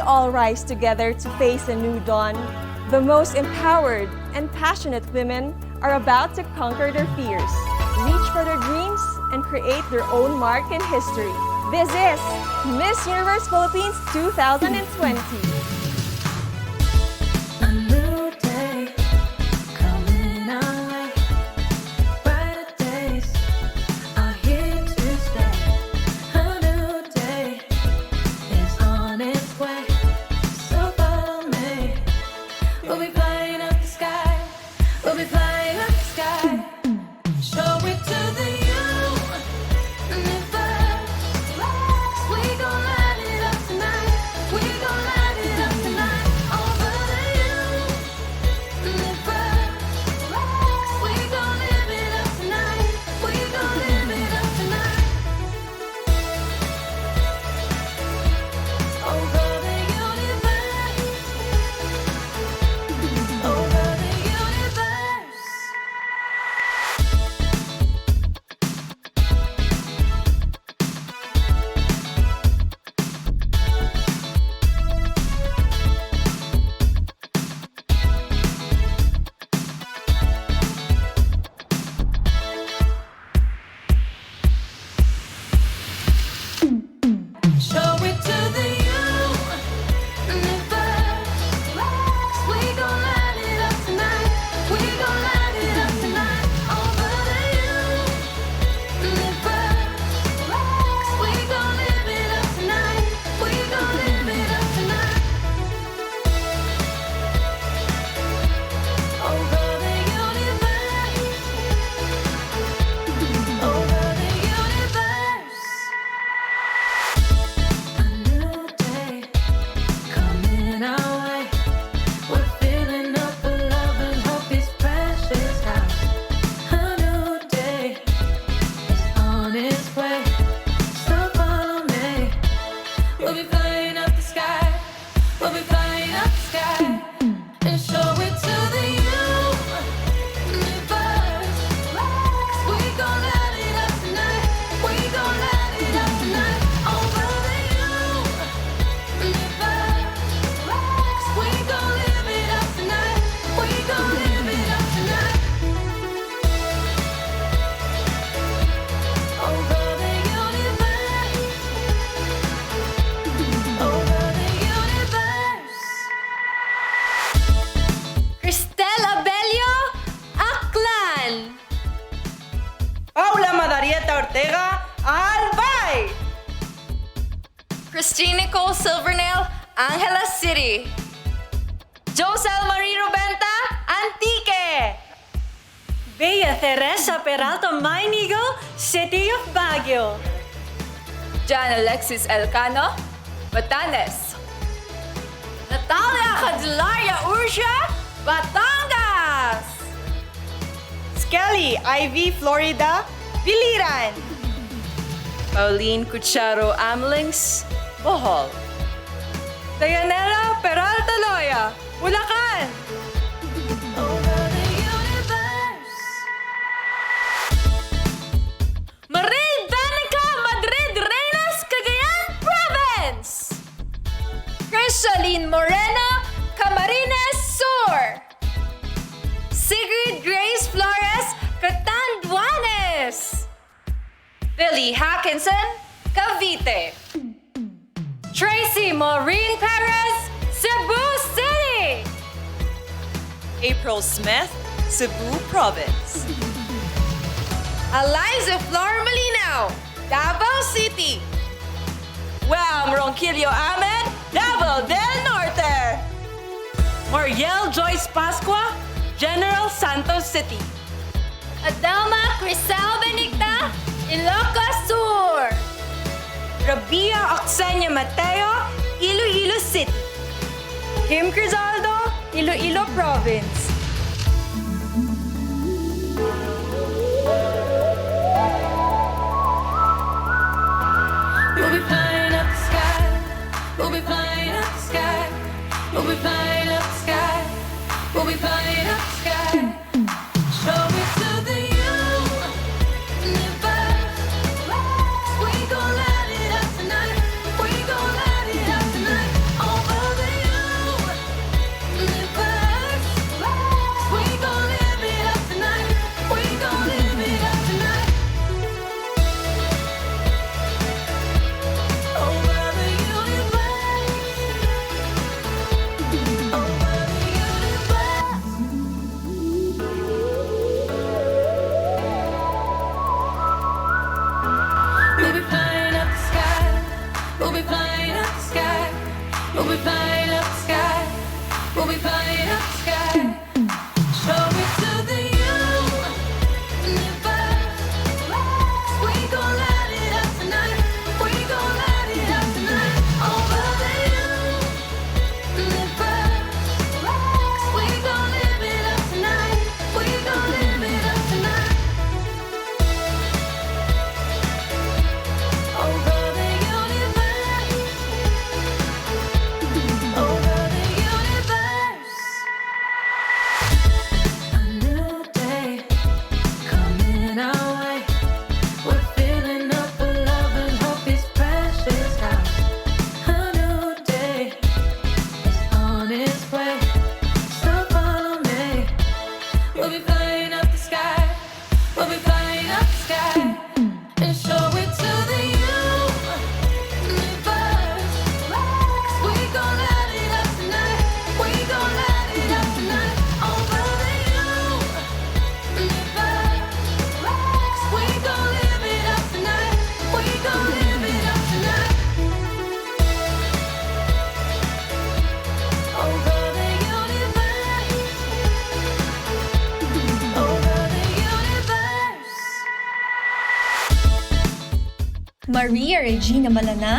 all rise together to face a new dawn. The most empowered and passionate women are about to conquer their fears, reach for their dreams, and create their own mark in history. This is Miss Universe Philippines 2020. Albay! Christine Nicole Silvernail, Angeles City. Josel Marie Rubenta, Antique! Bea Teresa Peralta Mainigo, City of Baguio. Jan Alexis Elcano, Batanes. Natalia Candelaria Ursia, Batangas! Skelly Ivy Florida, Biliran. Pauline Cucharo Amlings, Bohol. Dayanela Peralta Loya, Bulacan. Marie Danica Madrid Reyes, Cagayan Province. Crisaline Moreno, Camarines Sur. Sigrid Grace Flores, Catanduanes. Billy Hackinson, Cavite. Tracy Maureen Perez, Cebu City. April Smith, Cebu Province. Eliza Flor Malinaw, Davao City. Wam Ronquillo Ahmed, Davao del Norte. Mariel Joyce Pascua, General Santos City. Adelma Crisel Benigta, Ilocos Sur. Rabia Oxenia Mateo, Iloilo City. Kim Crizaldo, Iloilo Province. We'll be flying up the sky. We'll be flying up the sky. We'll be flying up the sky. We'll be flying up the sky. Show it to the universe. We gon' light it up tonight. We gon' light it up tonight. Over We'll be flying up the sky. We'll be flying up the sky. Show it to the universe. We gon' light it up tonight. We gon' light it up tonight. Over the universe. We gon' live it up tonight. We gon' live it up tonight. Over the universe. Over the universe. A new day coming our way. We're filling up with love and hope is precious house. A new day is on its way. So follow me. We'll be flying up the sky. We'll be flying up the sky. And show it to the universe. 'Cause we gon' light it up tonight. We gon' light it up tonight. Over the universe. 'Cause we gon' live it up tonight. We gon' live it up tonight. Over the universe. Over the universe. Maria Regina Malana,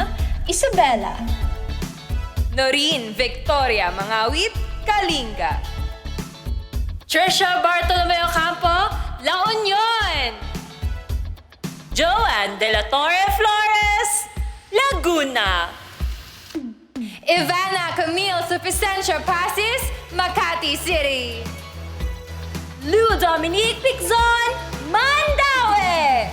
Isabela. Noreen Victoria Mangawit, Kalinga. Trisha Bartolomeo Campo, La Union. Joanne De La Torre Flores, Laguna. Ivana Camille Suficiencia Pasis, Makati City. Lou Dominique Piczon, Mandaue.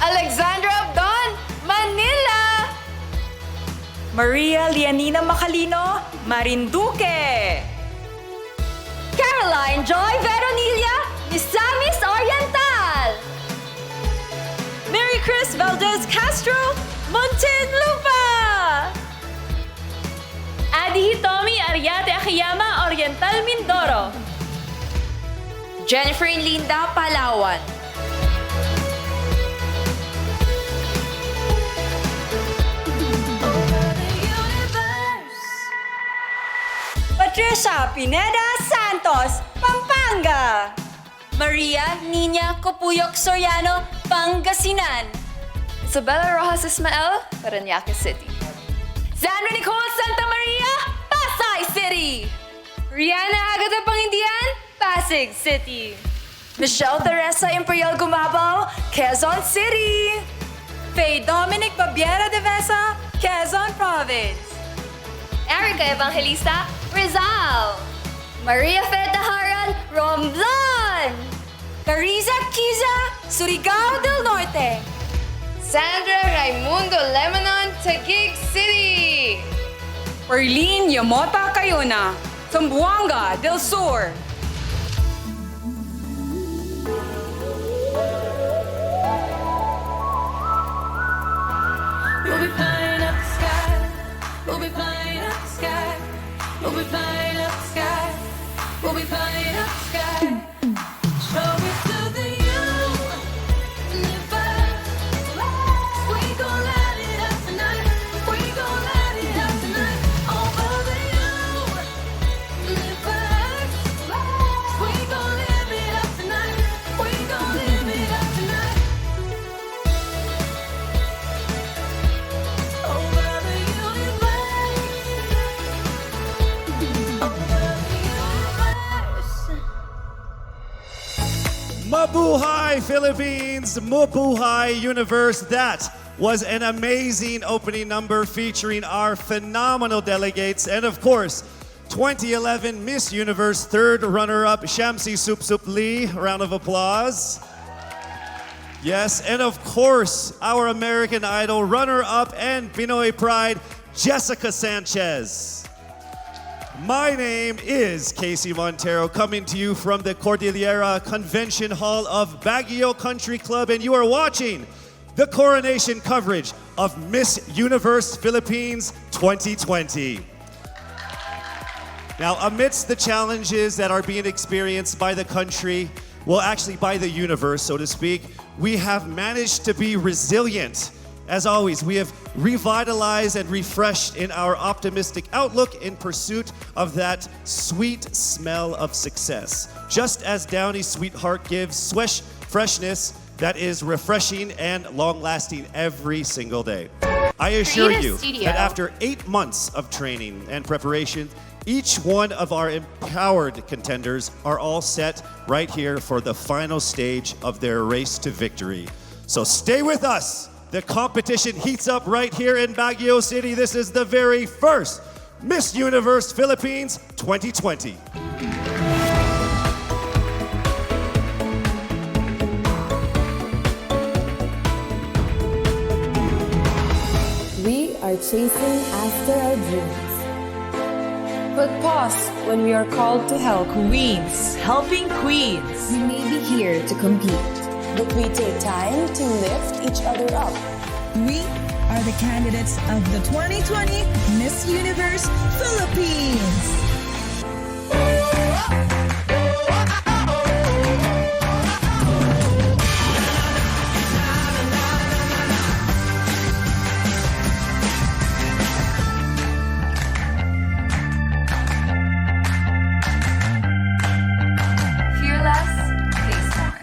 Alexandra Abdon, Manila. Maria Lianina Macalino, Marinduque. Caroline Joy Veronilla, Misamis Oriental. Mary Chris Valdez Castro, Muntinlupa. Adi Hitomi Ariate Akiyama, Oriental Mindoro. Jennifer Linda Palawan. Over the universe. Patricia Pineda Santos, Pampanga. Maria Nina Copuyok Soriano, Pangasinan. Isabella Rojas Ismael, Parañaque City. Sandra Nicole Santa Maria, Pasay City. Rihanna Agata Pangindian, Pasig City. Michelle Teresa Imperial Gumabaw, Quezon City. Faye Dominic Babiera de Vesa, Quezon Province. Erica Evangelista, Rizal. Maria Feta Haran, Romblon. Cariza Kiza, Surigao del Norte. Sandra Raimundo Lebanon, Taguig City. Perlin Yamota Cayona, Zamboanga del Sur. We'll be flying up the sky. We'll be flying up the sky. We'll be flying up the sky. We'll be flying up the sky. Show it to the universe. We gon' light it up tonight. We gon' light it up tonight. Over the universe. We gon' live it up tonight. We gon' live it up tonight. Over the universe. Over the universe. Mabuhay Philippines, Mabuhay Universe. That was an amazing opening number featuring our phenomenal delegates and of course 2011 Miss Universe third runner-up Shamsi Sup Sup Lee. Round of applause. Yes, and of course our American Idol runner-up and Pinoy Pride Jessica Sanchez. My name is Casey Montero, coming to you from the Cordillera Convention Hall of Baguio Country Club, and you are watching the coronation coverage of Miss Universe Philippines 2020. Now, amidst the challenges that are being experienced by the country, well, actually by the universe, so to speak, we have managed to be resilient As always, we have revitalized and refreshed in our optimistic outlook in pursuit of that sweet smell of success. Just as Downy Sweetheart gives freshness that is refreshing and long-lasting every single day. I assure Creative you Studio. that after 8 months of training and preparation, each one of our empowered contenders are all set right here for the final stage of their race to victory. So stay with us. The competition heats up right here in Baguio City. This is the very first Miss Universe Philippines 2020. We are chasing after our dreams. But pause when we are called to help. Queens, helping queens. We may be here to compete, but we take time to lift each other up. We are the candidates of the 2020 Miss Universe Philippines. Fearless, face more.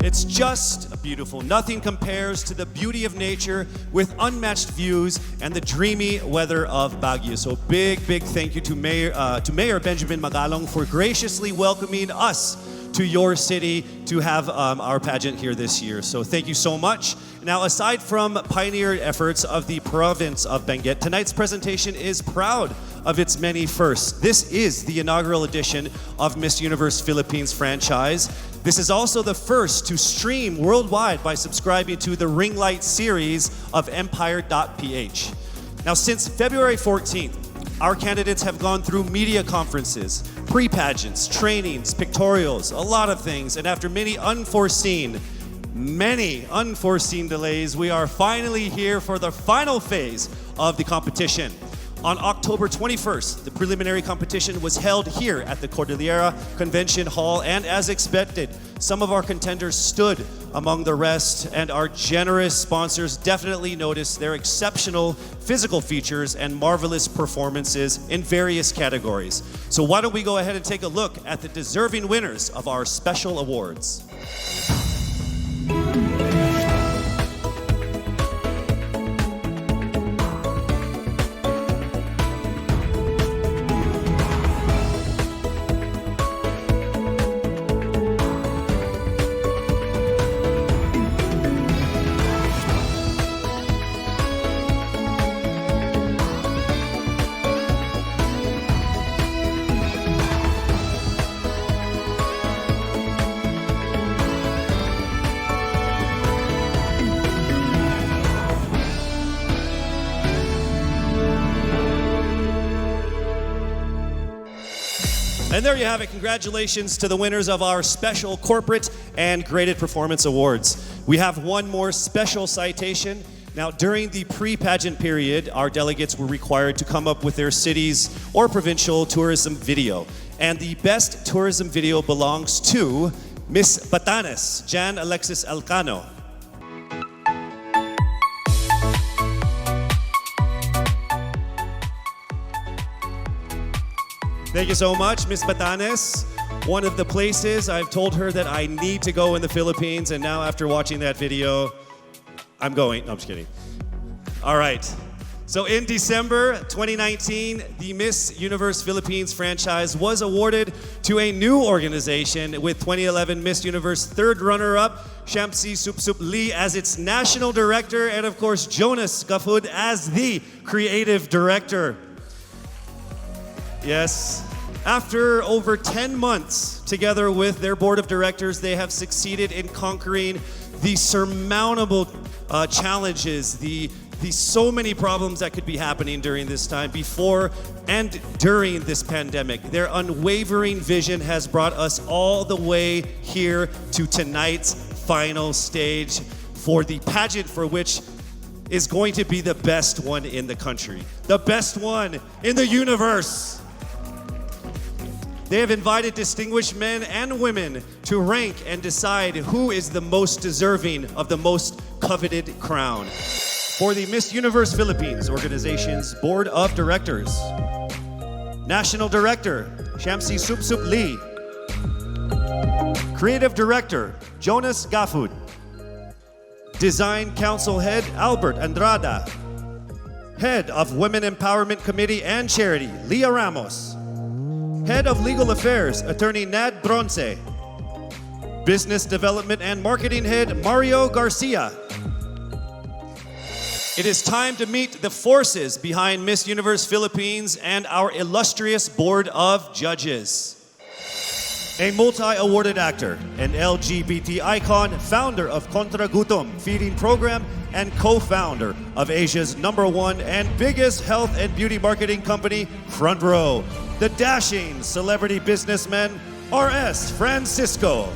It's just beautiful. Nothing compares to the beauty of nature with unmatched views and the dreamy weather of Baguio. So big thank you to Mayor Benjamin Magalong for graciously welcoming us to your city to have our pageant here this year. So thank you so much. Now, aside from pioneer efforts of the province of Benguet, tonight's presentation is proud of its many firsts. This is the inaugural edition of Miss Universe Philippines franchise. This is also the first to stream worldwide by subscribing to the Ring Light series of Empire.ph. Now, since February 14th, our candidates have gone through media conferences, pre-pageants, trainings, pictorials, a lot of things, and after many unforeseen delays, we are finally here for the final phase of the competition. On October 21st, the preliminary competition was held here at the Cordillera Convention Hall, and as expected, some of our contenders stood among the rest, and our generous sponsors definitely noticed their exceptional physical features and marvelous performances in various categories. So why don't we go ahead and take a look at the deserving winners of our special awards. And there you have it. Congratulations to the winners of our special corporate and graded performance awards. We have one more special citation. Now, during the pre-pageant period, our delegates were required to come up with their city's or provincial tourism video. And the best tourism video belongs to Miss Batanes, Jan Alexis Elcano. Thank you so much, Miss Batanes. One of the places I've told her that I need to go in the Philippines, and now after watching that video, I'm going. No, I'm just kidding. All right. So in December 2019, the Miss Universe Philippines franchise was awarded to a new organization with 2011 Miss Universe third runner-up, Shamsi Supsup Lee as its national director, and of course, Jonas Gafud as the creative director. Yes. After over 10 months together with their board of directors, they have succeeded in conquering the surmountable challenges, the so many problems that could be happening during this time, before and during this pandemic. Their unwavering vision has brought us all the way here to tonight's final stage for the pageant for which is going to be the best one in the country, the best one in the universe. They have invited distinguished men and women to rank and decide who is the most deserving of the most coveted crown. For the Miss Universe Philippines organization's board of directors, National Director Shamsi Supsup Lee, Creative Director Jonas Gafud, Design Council Head Albert Andrada, Head of Women Empowerment Committee and Charity Leah Ramos, Head of Legal Affairs, Attorney Nad Bronce. Business Development and Marketing Head, Mario Garcia. It is time to meet the forces behind Miss Universe Philippines and our illustrious board of judges. A multi-awarded actor, an LGBT icon, founder of Kontra Gutom feeding program, and co-founder of Asia's #1 and biggest health and beauty marketing company, Front Row, the dashing celebrity businessman, R.S. Francisco.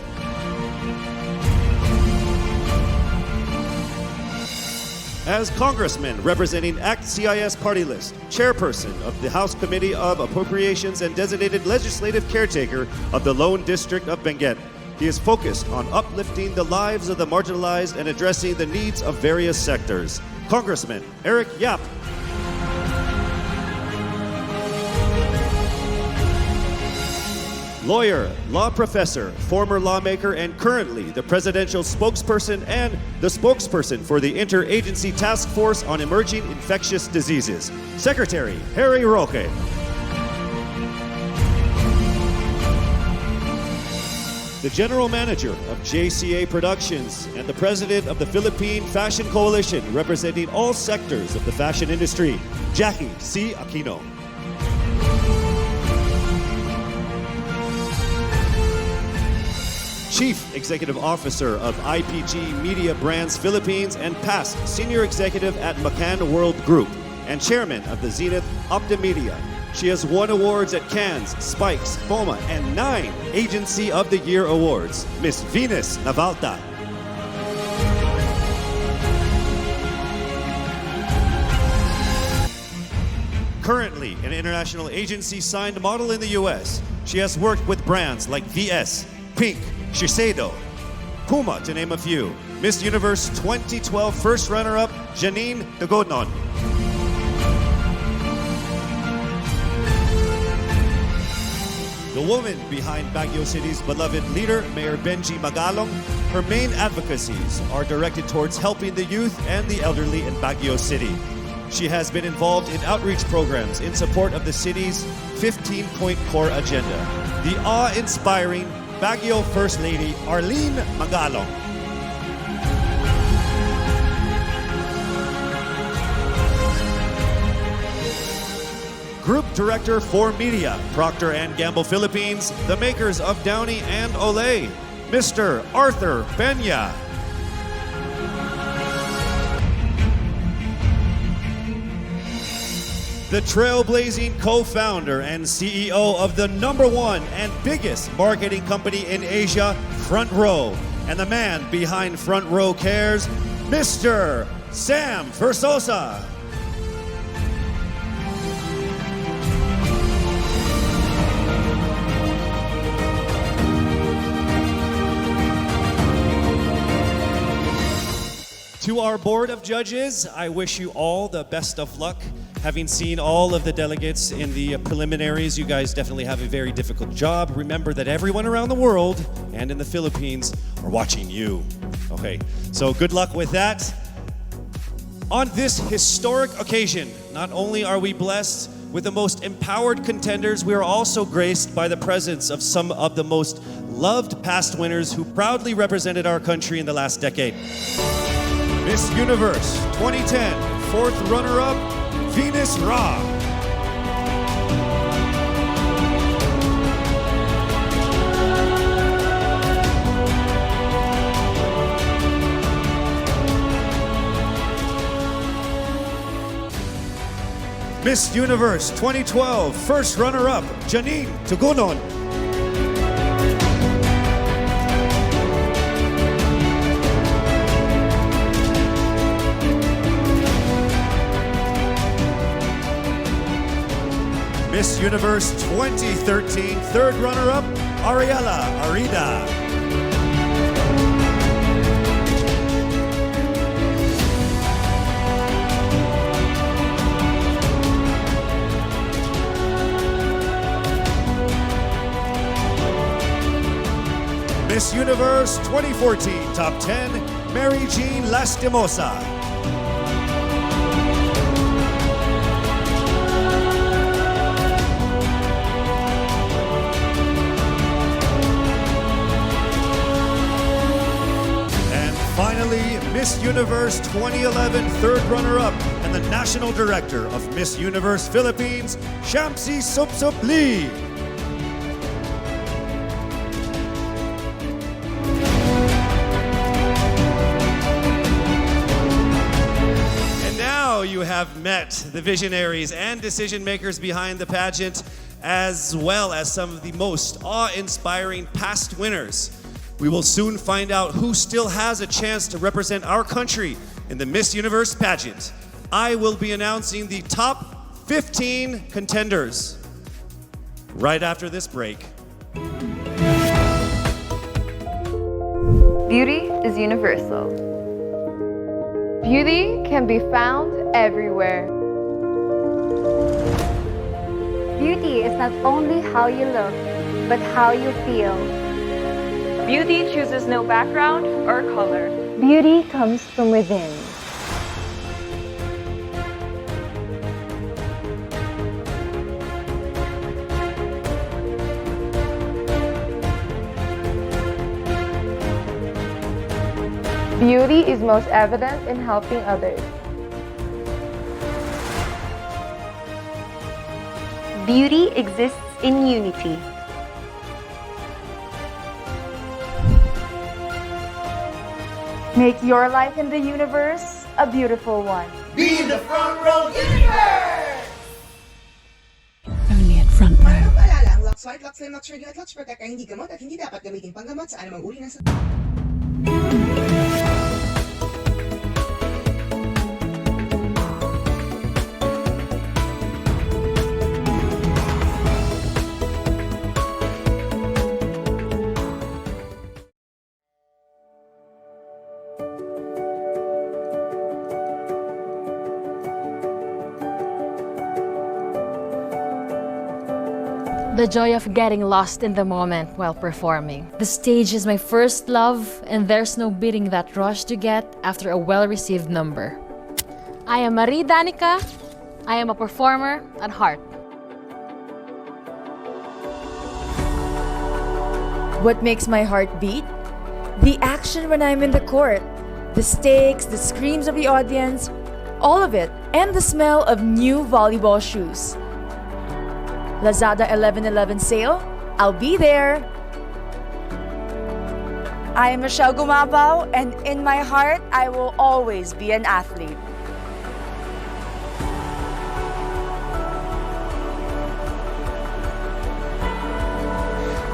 As Congressman representing ACT CIS Party List, Chairperson of the House Committee of Appropriations and designated legislative caretaker of the Lone District of Benguet, he is focused on uplifting the lives of the marginalized and addressing the needs of various sectors. Congressman Eric Yap. Lawyer, law professor, former lawmaker, and currently the presidential spokesperson and the spokesperson for the Interagency Task Force on Emerging Infectious Diseases, Secretary Harry Roque. The general manager of JCA Productions and the president of the Philippine Fashion Coalition, representing all sectors of the fashion industry, Jackie C. Aquino. Chief Executive Officer of IPG Media Brands Philippines and past Senior Executive at McCann World Group and Chairman of the Zenith Optimedia. She has won awards at Cannes, Spikes, FOMA, and 9 Agency of the Year awards. Miss Venus Navalta. Currently an international agency signed model in the US, she has worked with brands like VS, Pink, Shiseido, Puma, to name a few. Miss Universe 2012 first runner-up, Janine Tugonon. The woman behind Baguio City's beloved leader, Mayor Benji Magalong, her main advocacies are directed towards helping the youth and the elderly in Baguio City. She has been involved in outreach programs in support of the city's 15-point core agenda. The awe-inspiring Baguio First Lady, Arlene Magalong. Group Director for Media, Procter & Gamble Philippines, the makers of Downy and Olay, Mr. Arthur Peña. The trailblazing co-founder and CEO of the #1 and biggest marketing company in Asia, Front Row, and the man behind Front Row Cares, Mr. Sam Versosa. To our board of judges, I wish you all the best of luck. Having seen all of the delegates in the preliminaries, you guys definitely have a very difficult job. Remember that everyone around the world and in the Philippines are watching you. Okay, so good luck with that. On this historic occasion, not only are we blessed with the most empowered contenders, we are also graced by the presence of some of the most loved past winners who proudly represented our country in the last decade. Miss Universe 2010, fourth runner-up, Venus Ra. Miss Universe 2012, first runner-up, Janine Tugonon. Miss Universe 2013, third runner-up, Ariela Arida. Miss Universe 2014, top 10, Mary Jean Lastimosa. Finally, Miss Universe 2011 third runner-up and the National Director of Miss Universe Philippines, Shamsi Supsup Lee. And now you have met the visionaries and decision makers behind the pageant, as well as some of the most awe-inspiring past winners. We will soon find out who still has a chance to represent our country in the Miss Universe pageant. I will be announcing the top 15 contenders right after this break. Beauty is universal. Beauty can be found everywhere. Beauty is not only how you look, but how you feel. Beauty chooses no background or color. Beauty comes from within. Beauty is most evident in helping others. Beauty exists in unity. Make your life in the universe a beautiful one. Be in the front row universe! Only at Front Row. Para paalala, ang Lux White, Lux Slim, Lux Trigger at Lux Protect ay hindi gamot at hindi dapat gamitin panggamot sa anumang uri ng The joy of getting lost in the moment while performing. The stage is my first love, and there's no beating that rush to get after a well-received number. I am Marie Danica. I am a performer at heart. What makes my heart beat? The action when I'm in the court. The stakes, the screams of the audience, all of it, and the smell of new volleyball shoes. Lazada 11/11 sale, I'll be there. I am Michelle Gumabao, and in my heart, I will always be an athlete.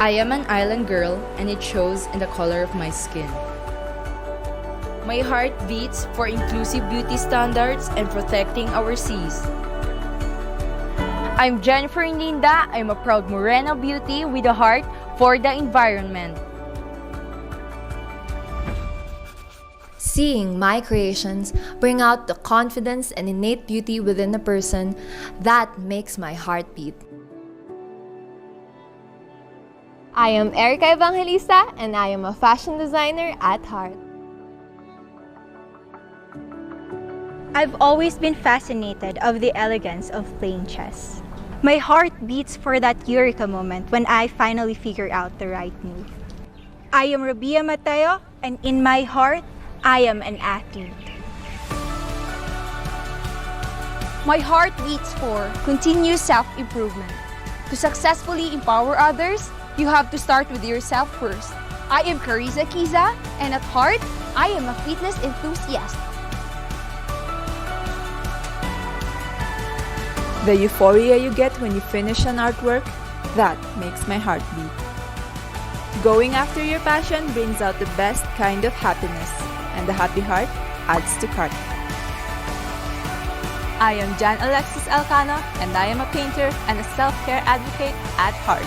I am an island girl, and it shows in the color of my skin. My heart beats for inclusive beauty standards and protecting our seas. I'm Jennifer Ninda. I'm a proud Morena beauty with a heart for the environment. Seeing my creations bring out the confidence and innate beauty within a person, that makes my heart beat. I am Erica Evangelista, and I am a fashion designer at heart. I've always been fascinated of the elegance of playing chess. My heart beats for that eureka moment when I finally figure out the right move. I am Rabia Mateo, and in my heart, I am an athlete. My heart beats for continuous self-improvement. To successfully empower others, you have to start with yourself first. I am Carissa Kiza, and at heart, I am a fitness enthusiast. The euphoria you get when you finish an artwork, that makes my heart beat. Going after your passion brings out the best kind of happiness, and the happy heart adds to cart. I am Jan Alexis Alcano, and I am a painter and a self-care advocate at heart.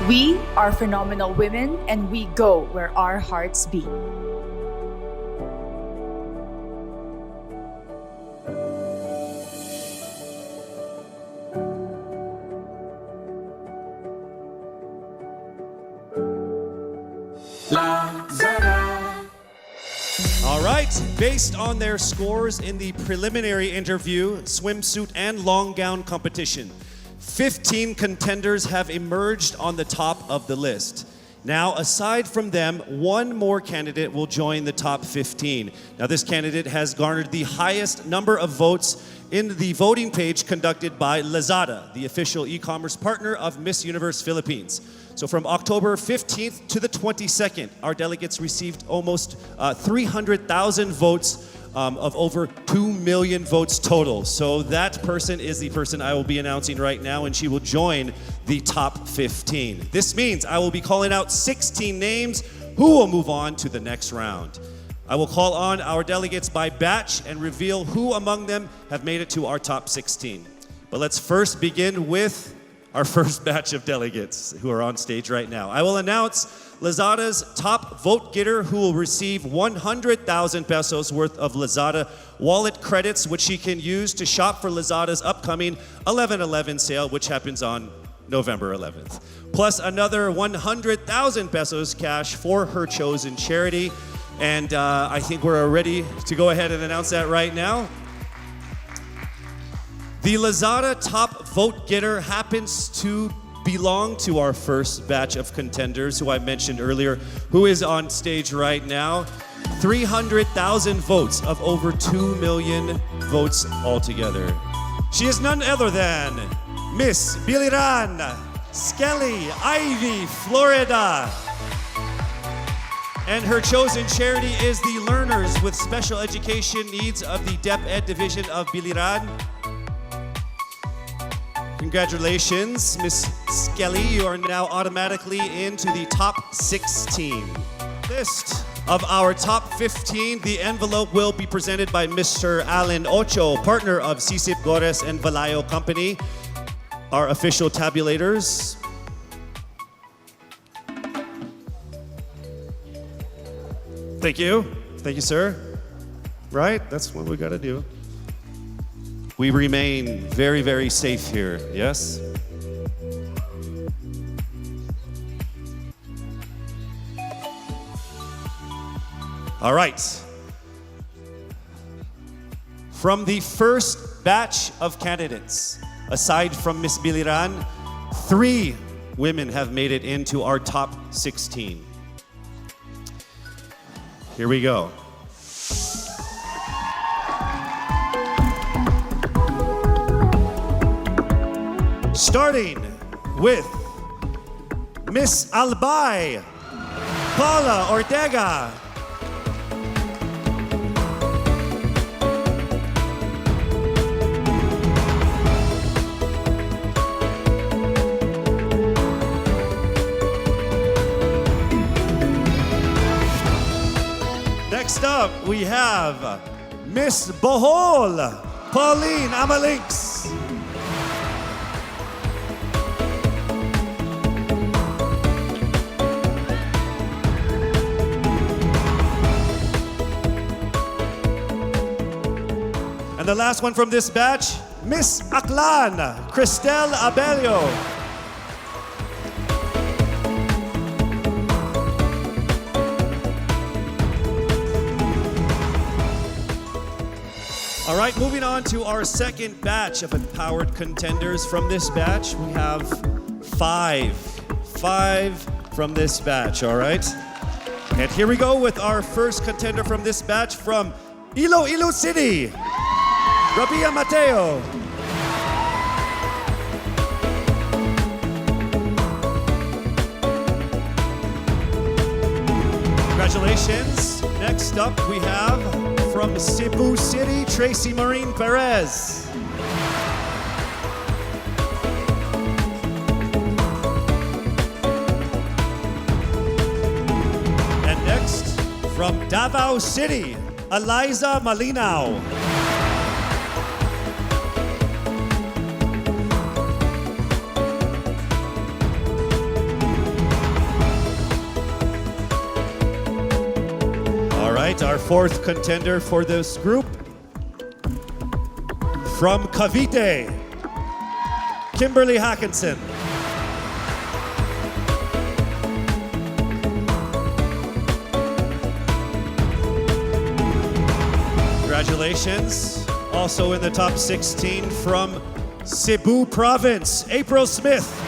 We are phenomenal women, and we go where our hearts beat. All right, based on their scores in the preliminary interview, swimsuit, and long gown competition, 15 contenders have emerged on the top of the list. Now, aside from them, one more candidate will join the top 15. Now, this candidate has garnered the highest number of votes in the voting page conducted by Lazada, the official e-commerce partner of Miss Universe Philippines. So from October 15th to the 22nd, our delegates received almost 300,000 votes of over 2 million votes total. So that person is the person I will be announcing right now, and she will join the top 15. This means I will be calling out 16 names who will move on to the next round. I will call on our delegates by batch and reveal who among them have made it to our top 16. But let's first begin with our first batch of delegates who are on stage right now. I will announce Lazada's top vote getter, who will receive 100,000 pesos worth of Lazada wallet credits, which she can use to shop for Lazada's upcoming 11/11 sale, which happens on November 11th. Plus another 100,000 pesos cash for her chosen charity. And I think we're ready to go ahead and announce that right now. The Lazada top vote getter happens to belong to our first batch of contenders, who I mentioned earlier, who is on stage right now. 300,000 votes of over 2 million votes altogether. She is none other than Miss Biliran Skelly Ivy, Florida. And her chosen charity is the Learners with Special Education Needs of the DepEd Division of Biliran. Congratulations, Miss Skelly. You are now automatically into the top 16. List of our top 15, the envelope will be presented by Mr. Alan Ocho, partner of Sisip Gores and Valayo Company, our official tabulators. Thank you. Thank you, sir. Right? That's what we got to do. We remain very, very safe here, yes? All right. From the first batch of candidates, aside from Miss Biliran, 3 women have made it into our top 16. Here we go. Starting with Miss Albay, Paula Ortega. Next up, we have Miss Bohol, Pauline Amalinks. And the last one from this batch, Miss Aklan, Cristel Abelio. All right, moving on to our second batch of empowered contenders. From this batch, we have 5 from this batch, all right? And here we go with our first contender from this batch from Iloilo City, Rabia Mateo. Congratulations. Next up, we have from Cebu City, Tracy Maureen Perez. And next, from Davao City, Eliza Malinaw. Our fourth contender for this group, from Cavite, Kimberly Hackinson. Congratulations. Also in the top 16 from Cebu Province, April Smith.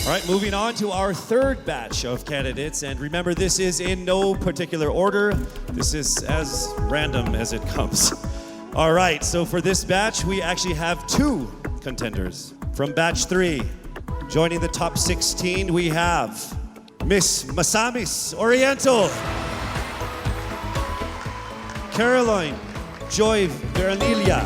All right, moving on to our third batch of candidates. And remember, this is in no particular order. This is as random as it comes. All right, so for this batch, we actually have 2 contenders. From batch 3, joining the top 16, we have Miss Masamis Oriental, Caroline Joy Veranilla,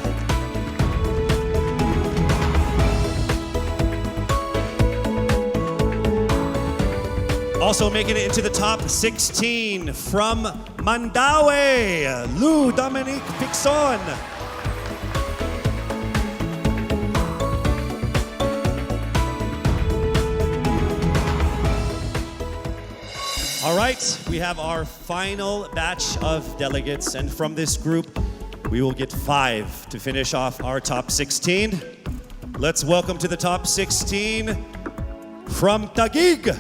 also making it into the top 16 from Mandaue, Lou Dominique Pixon. All right, we have our final batch of delegates, and from this group, we will get 5 to finish off our top 16. Let's welcome to the top 16 from Taguig,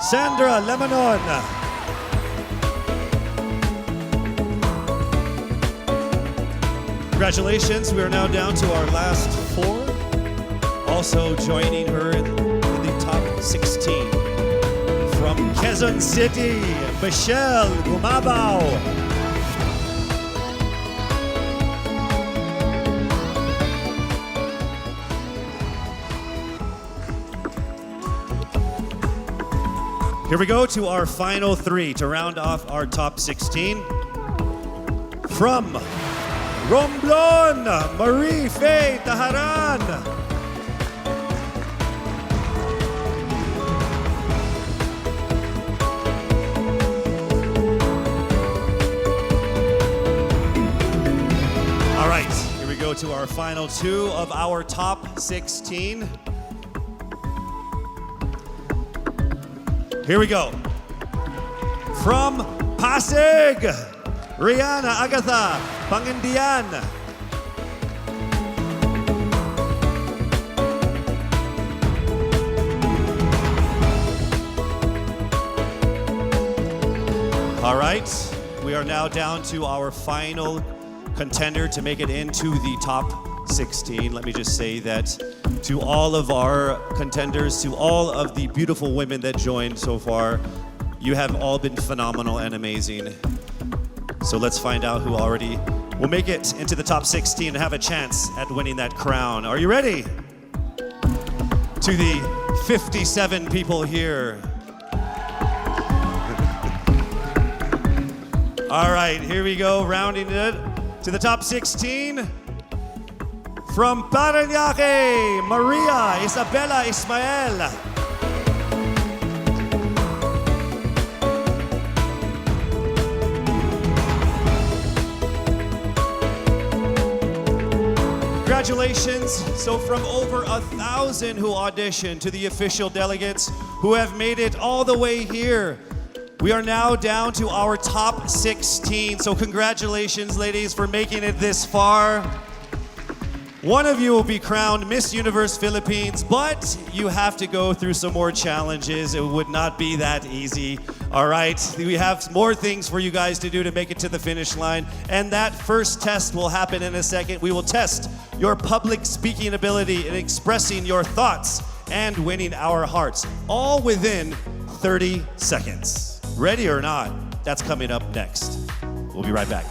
Sandra Lemonon. Congratulations, we are now down to our last 4. Also joining her in the top 16. From Quezon City, Michelle Gumabao. Here we go to our final 3 to round off our top 16. From Romblon, Marie Faye Taharan. to our final two of our top 16. Here we go. From Pasig, Rihanna Agatha Pangindian. All right, we are now down to our final contender to make it into the top 16. Let me just say that to all of our contenders, to all of the beautiful women that joined so far, you have all been phenomenal and amazing. So let's find out who already will make it into the top 16 and have a chance at winning that crown. Are you ready? To the 57 people here. All right, here we go, rounding it to the top 16. From Parañaque, Maria Isabella Ismael. Congratulations. So from over 1,000 who auditioned to the official delegates who have made it all the way here, we are now down to our top 16. So congratulations, ladies, for making it this far. One of you will be crowned Miss Universe Philippines, but you have to go through some more challenges. It would not be that easy. All right, we have more things for you guys to do to make it to the finish line. And that first test will happen in a second. We will test your public speaking ability in expressing your thoughts and winning our hearts, all within 30 seconds. Ready or not, that's coming up next. We'll be right back.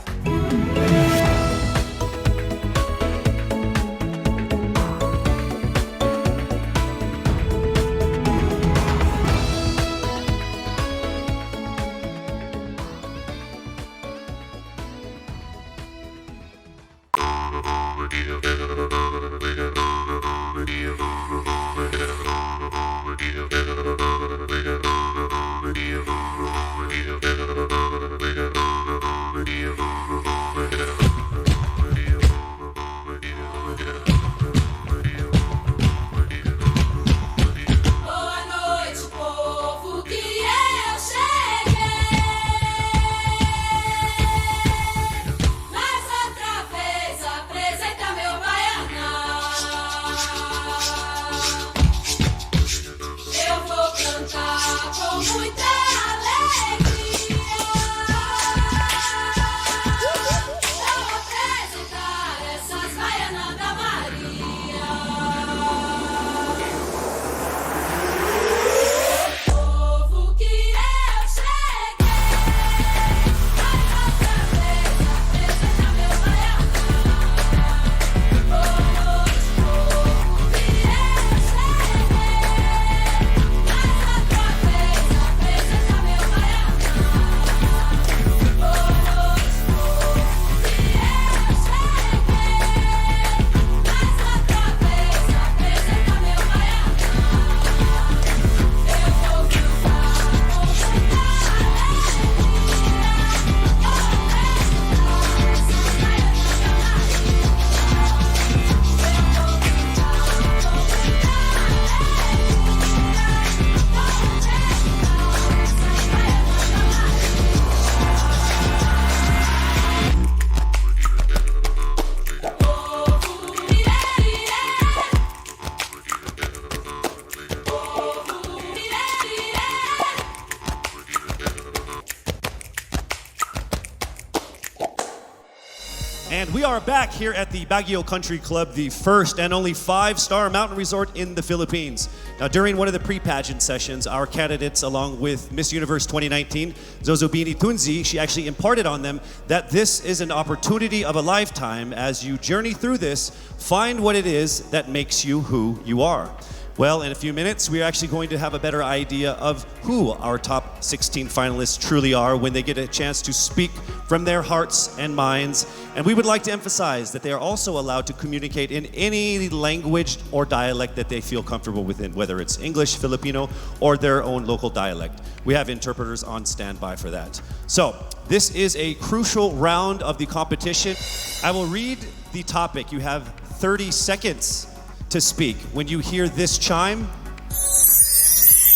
And we are back here at the Baguio Country Club, the first and only 5-star mountain resort in the Philippines. Now, during one of the pre-pageant sessions, our candidates, along with Miss Universe 2019, Zozobini Tunzi, she actually imparted on them that this is an opportunity of a lifetime. As you journey through this, find what it is that makes you who you are. Well, in a few minutes, we're actually going to have a better idea of who our top 16 finalists truly are when they get a chance to speak from their hearts and minds. And we would like to emphasize that they are also allowed to communicate in any language or dialect that they feel comfortable within, whether it's English, Filipino, or their own local dialect. We have interpreters on standby for that. So, this is a crucial round of the competition. I will read the topic. You have 30 seconds to speak. When you hear this chime,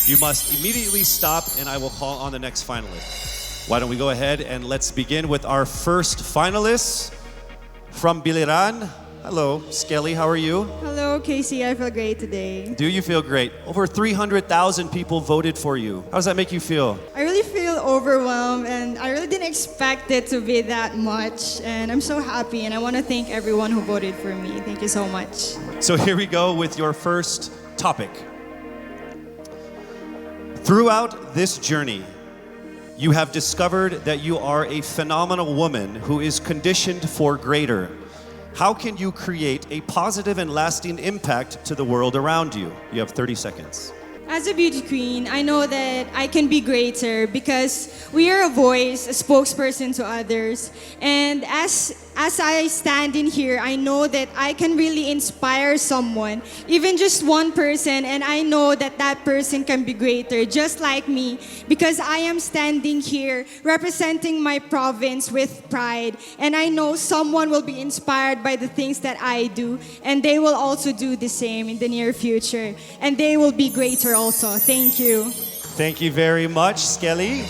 you must immediately stop and I will call on the next finalist. Why don't we go ahead and let's begin with our first finalist from Biliran. Hello, Skelly, how are you? Hello, Casey. I feel great today. Do you feel great? Over 300,000 people voted for you. How does that make you feel? I really feel overwhelmed and I really didn't expect it to be that much. And I'm so happy and I want to thank everyone who voted for me. Thank you so much. So here we go with your first topic. Throughout this journey, you have discovered that you are a phenomenal woman who is conditioned for greater. How can you create a positive and lasting impact to the world around you? You have 30 seconds. As a beauty queen, I know that I can be greater because we are a voice, a spokesperson to others. And as I stand in here, I know that I can really inspire someone, even just one person, and I know that that person can be greater, just like me, because I am standing here representing my province with pride. And I know someone will be inspired by the things that I do, and they will also do the same in the near future, and they will be greater also. Thank you. Thank you very much, Skelly.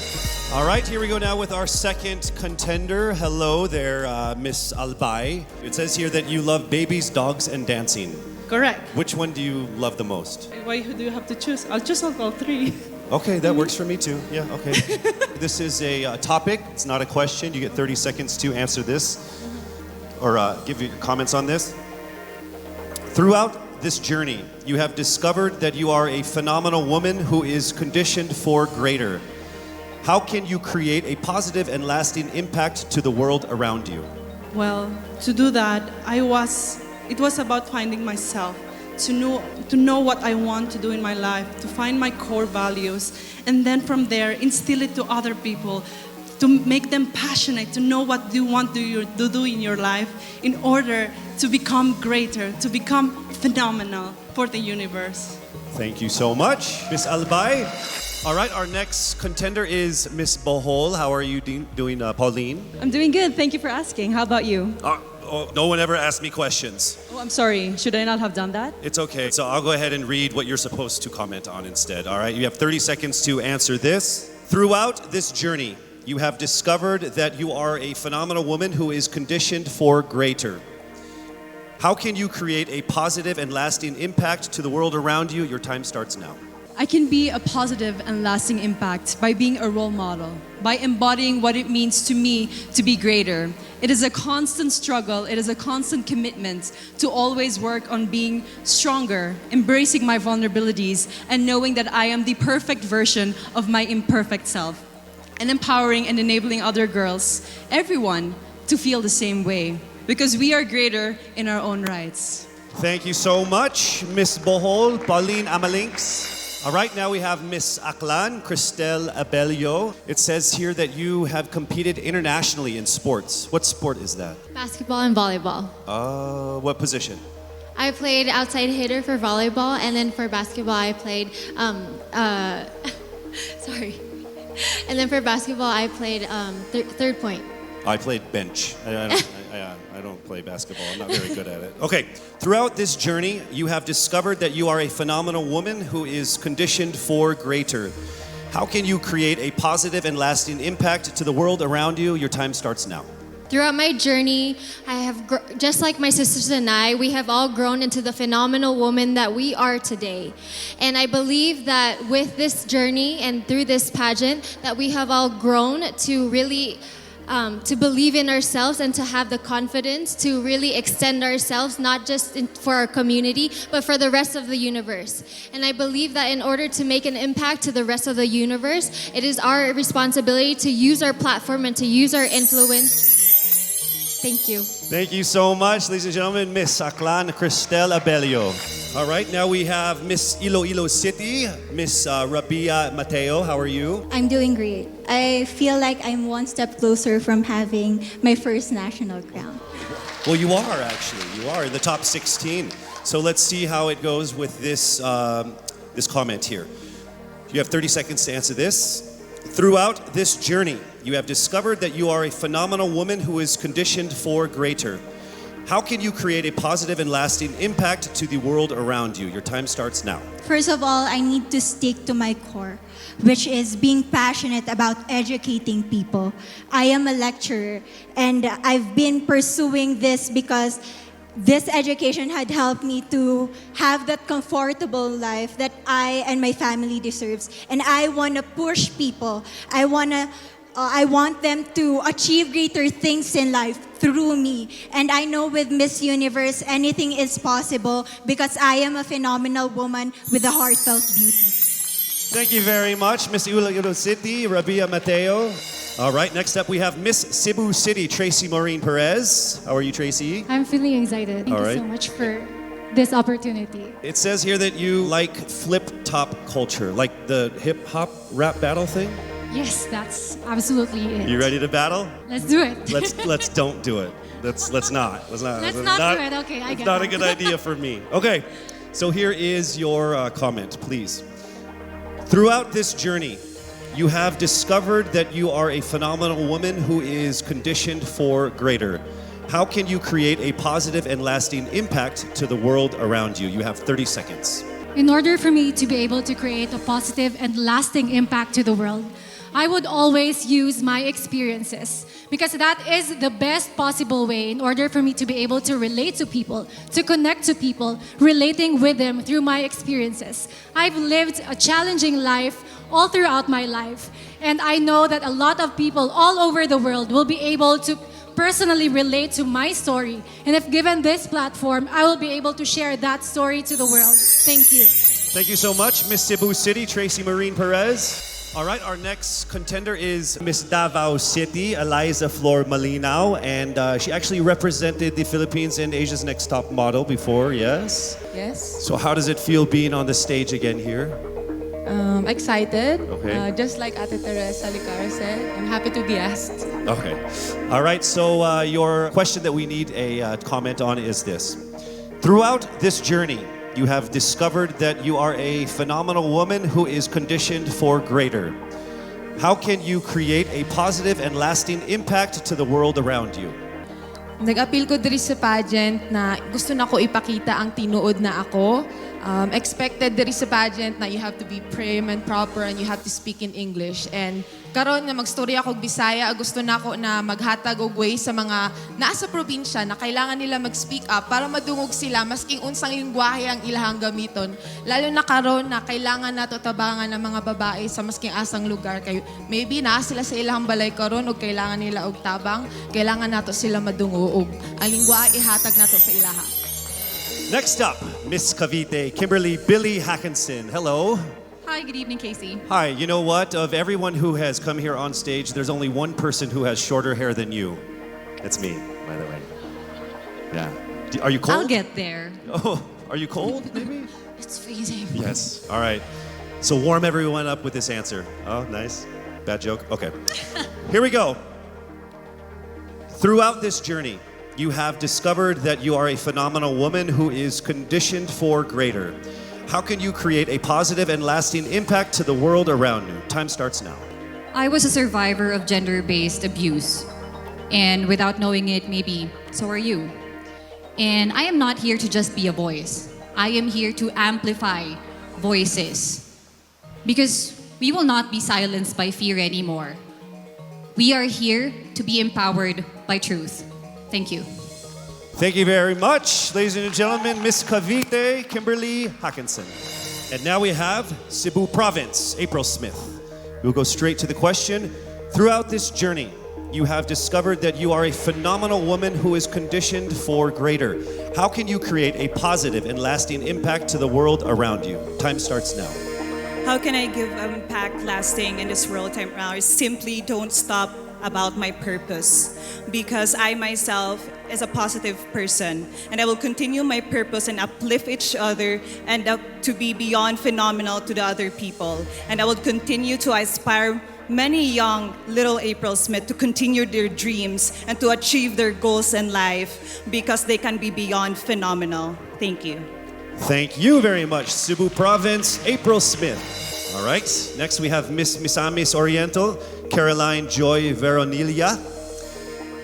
All right, here we go now with our second contender. Hello there, Miss Albay. It says here that you love babies, dogs, and dancing. Correct. Which one do you love the most? Why do you have to choose? I'll choose all three. Okay, that works for me too. Yeah, okay. This is a topic. It's not a question. You get 30 seconds to answer this or give your comments on this. Throughout this journey, you have discovered that you are a phenomenal woman who is conditioned for greater. How can you create a positive and lasting impact to the world around you? Well, to do that, it was about finding myself, to know what I want to do in my life, to find my core values, and then from there, instill it to other people, to make them passionate, to know what you want to do in your life in order to become greater, to become phenomenal for the universe. Thank you so much, Miss Albay. All right, our next contender is Miss Bohol. How are you doing, Pauline? I'm doing good. Thank you for asking. How about you? No one ever asked me questions. Oh, I'm sorry. Should I not have done that? It's okay. So I'll go ahead and read what you're supposed to comment on instead. All right, you have 30 seconds to answer this. Throughout this journey, you have discovered that you are a phenomenal woman who is conditioned for greater. How can you create a positive and lasting impact to the world around you? Your time starts now. I can be a positive and lasting impact by being a role model, by embodying what it means to me to be greater. It is a constant struggle, it is a constant commitment to always work on being stronger, embracing my vulnerabilities, and knowing that I am the perfect version of my imperfect self, and empowering and enabling other girls, everyone, to feel the same way, because we are greater in our own rights. Thank you so much, Miss Bohol, Pauline Amalinks. All right, now we have Miss Aklan, Cristel Abelio. It says here that you have competed internationally in sports. What sport is that? Basketball and volleyball. What position? I played outside hitter for volleyball, and then for basketball I played, sorry. And then for basketball I played third point. I played bench. I don't play basketball. I'm not very good at it. Okay, throughout this journey, you have discovered that you are a phenomenal woman who is conditioned for greater. How can you create a positive and lasting impact to the world around you? Your time starts now. Throughout my journey, I have, just like my sisters and I, we have all grown into the phenomenal woman that we are today. And I believe that with this journey and through this pageant, that we have all grown to really to believe in ourselves and to have the confidence to really extend ourselves, not just for our community, but for the rest of the universe. And I believe that in order to make an impact to the rest of the universe, it is our responsibility to use our platform and to use our influence. Thank you. Thank you so much, ladies and gentlemen. Miss Aklan Cristel Abelio. All right, now we have Miss Iloilo City, Miss Rabia Mateo. How are you? I'm doing great. I feel like I'm one step closer from having my first national crown. Well, you are actually. You are in the top 16. So let's see how it goes with this this comment here. You have 30 seconds to answer this. Throughout this journey, you have discovered that you are a phenomenal woman who is conditioned for greater. How can you create a positive and lasting impact to the world around you? Your time starts now. First of all, I need to stick to my core, which is being passionate about educating people. I am a lecturer, and I've been pursuing this because this education had helped me to have that comfortable life that I and my family deserves. And I want to push people. I want them to achieve greater things in life through me. And I know with Miss Universe, anything is possible because I am a phenomenal woman with a heartfelt beauty. Thank you very much, Miss Iloilo City, Rabia Mateo. All right, next up we have Miss Cebu City, Tracy Maureen Perez. How are you, Tracy? I'm feeling excited. Thank you so much for this opportunity. It says here that you like flip-top culture, like the hip-hop rap battle thing? Yes, that's absolutely it. You ready to battle? Let's do it. Let's don't do it. Let's not. Let's not do it. Okay, I get it. It's not a good idea for me. Okay, so here is your comment, please. Throughout this journey, you have discovered that you are a phenomenal woman who is conditioned for greater. How can you create a positive and lasting impact to the world around you? You have 30 seconds. In order for me to be able to create a positive and lasting impact to the world, I would always use my experiences because that is the best possible way in order for me to be able to relate to people, to connect to people, relating with them through my experiences. I've lived a challenging life all throughout my life, and I know that a lot of people all over the world will be able to personally relate to my story. And if given this platform, I will be able to share that story to the world. Thank you. Thank you so much, Miss Cebu City, Tracy Maureen Perez. All right, our next contender is Miss Davao City, Eliza Flor Malinao, and she actually represented the Philippines in Asia's Next Top Model before, yes? Yes. So how does it feel being on the stage again here? Excited. Okay. Just like Ate Teresa Licara said, I'm happy to be asked. Okay. All right, so your question that we need a comment on is this. Throughout this journey, you have discovered that you are a phenomenal woman who is conditioned for greater. How can you create a positive and lasting impact to the world around you? Nag-appeal ko diri sa pageant na gusto na ko ipakita ang tinuod na ako. Expected diri sa pageant na you have to be prim and proper and you have to speak in English. And karon nga magstorya ako og Bisaya, gusto na ko na maghatag og way sa mga nasa probinsya na kailangan nila mag-speak up para madungog sila masking unsang lingwahe ang ilahang gamiton. Lalo na karon na kailangan nato tabangan ng mga babae sa masking asang lugar kay maybe na sila sa ilahang balay karon og kailangan nila og tabang, kailangan nato sila madungog og ang lingwahe ihatag nato sa ilaha. Next up, Miss Cavite, Kimberly Billy Hackinson. Hello. Hi, good evening, Casey. Hi, you know what? Of everyone who has come here on stage, there's only one person who has shorter hair than you. It's me, by the way. Yeah. Are you cold? I'll get there. Oh, are you cold, maybe? It's freezing. Yes. All right. So warm everyone up with this answer. Oh, nice. Bad joke? Okay. Here we go. Throughout this journey, you have discovered that you are a phenomenal woman who is conditioned for greater. How can you create a positive and lasting impact to the world around you? Time starts now. I was a survivor of gender-based abuse. And without knowing it, maybe so are you. And I am not here to just be a voice. I am here to amplify voices. Because we will not be silenced by fear anymore. We are here to be empowered by truth. Thank you. Thank you very much, ladies and gentlemen, Miss Cavite, Kimberly Hackinson. And now we have Cebu Province, April Smith. We'll go straight to the question. Throughout this journey, you have discovered that you are a phenomenal woman who is conditioned for greater. How can you create a positive and lasting impact to the world around you? Time starts now. How can I give impact lasting in this world time now? Simply don't stop about my purpose because I myself is a positive person and I will continue my purpose and uplift each other and to be beyond phenomenal to the other people. And I will continue to inspire many young little April Smith to continue their dreams and to achieve their goals in life because they can be beyond phenomenal. Thank you. Thank you very much, Cebu Province, April Smith. All right, next we have Miss Misamis Oriental, Caroline Joy Veronilia.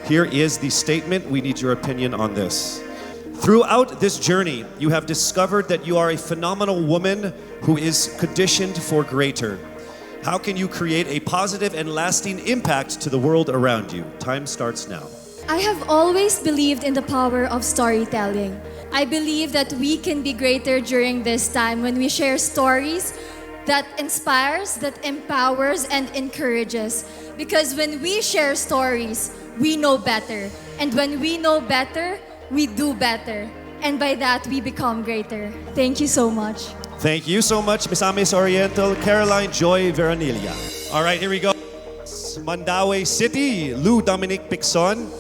Here is the statement. We need your opinion on this. Throughout this journey, you have discovered that you are a phenomenal woman who is conditioned for greater. How can you create a positive and lasting impact to the world around you? Time starts now. I have always believed in the power of storytelling. I believe that we can be greater during this time when we share stories that inspires, that empowers, and encourages. Because when we share stories, we know better. And when we know better, we do better. And by that, we become greater. Thank you so much. Thank you so much, Misamis Oriental, Caroline Joy Veronilia. All right, here we go. Mandaue City, Lou Dominic Picson.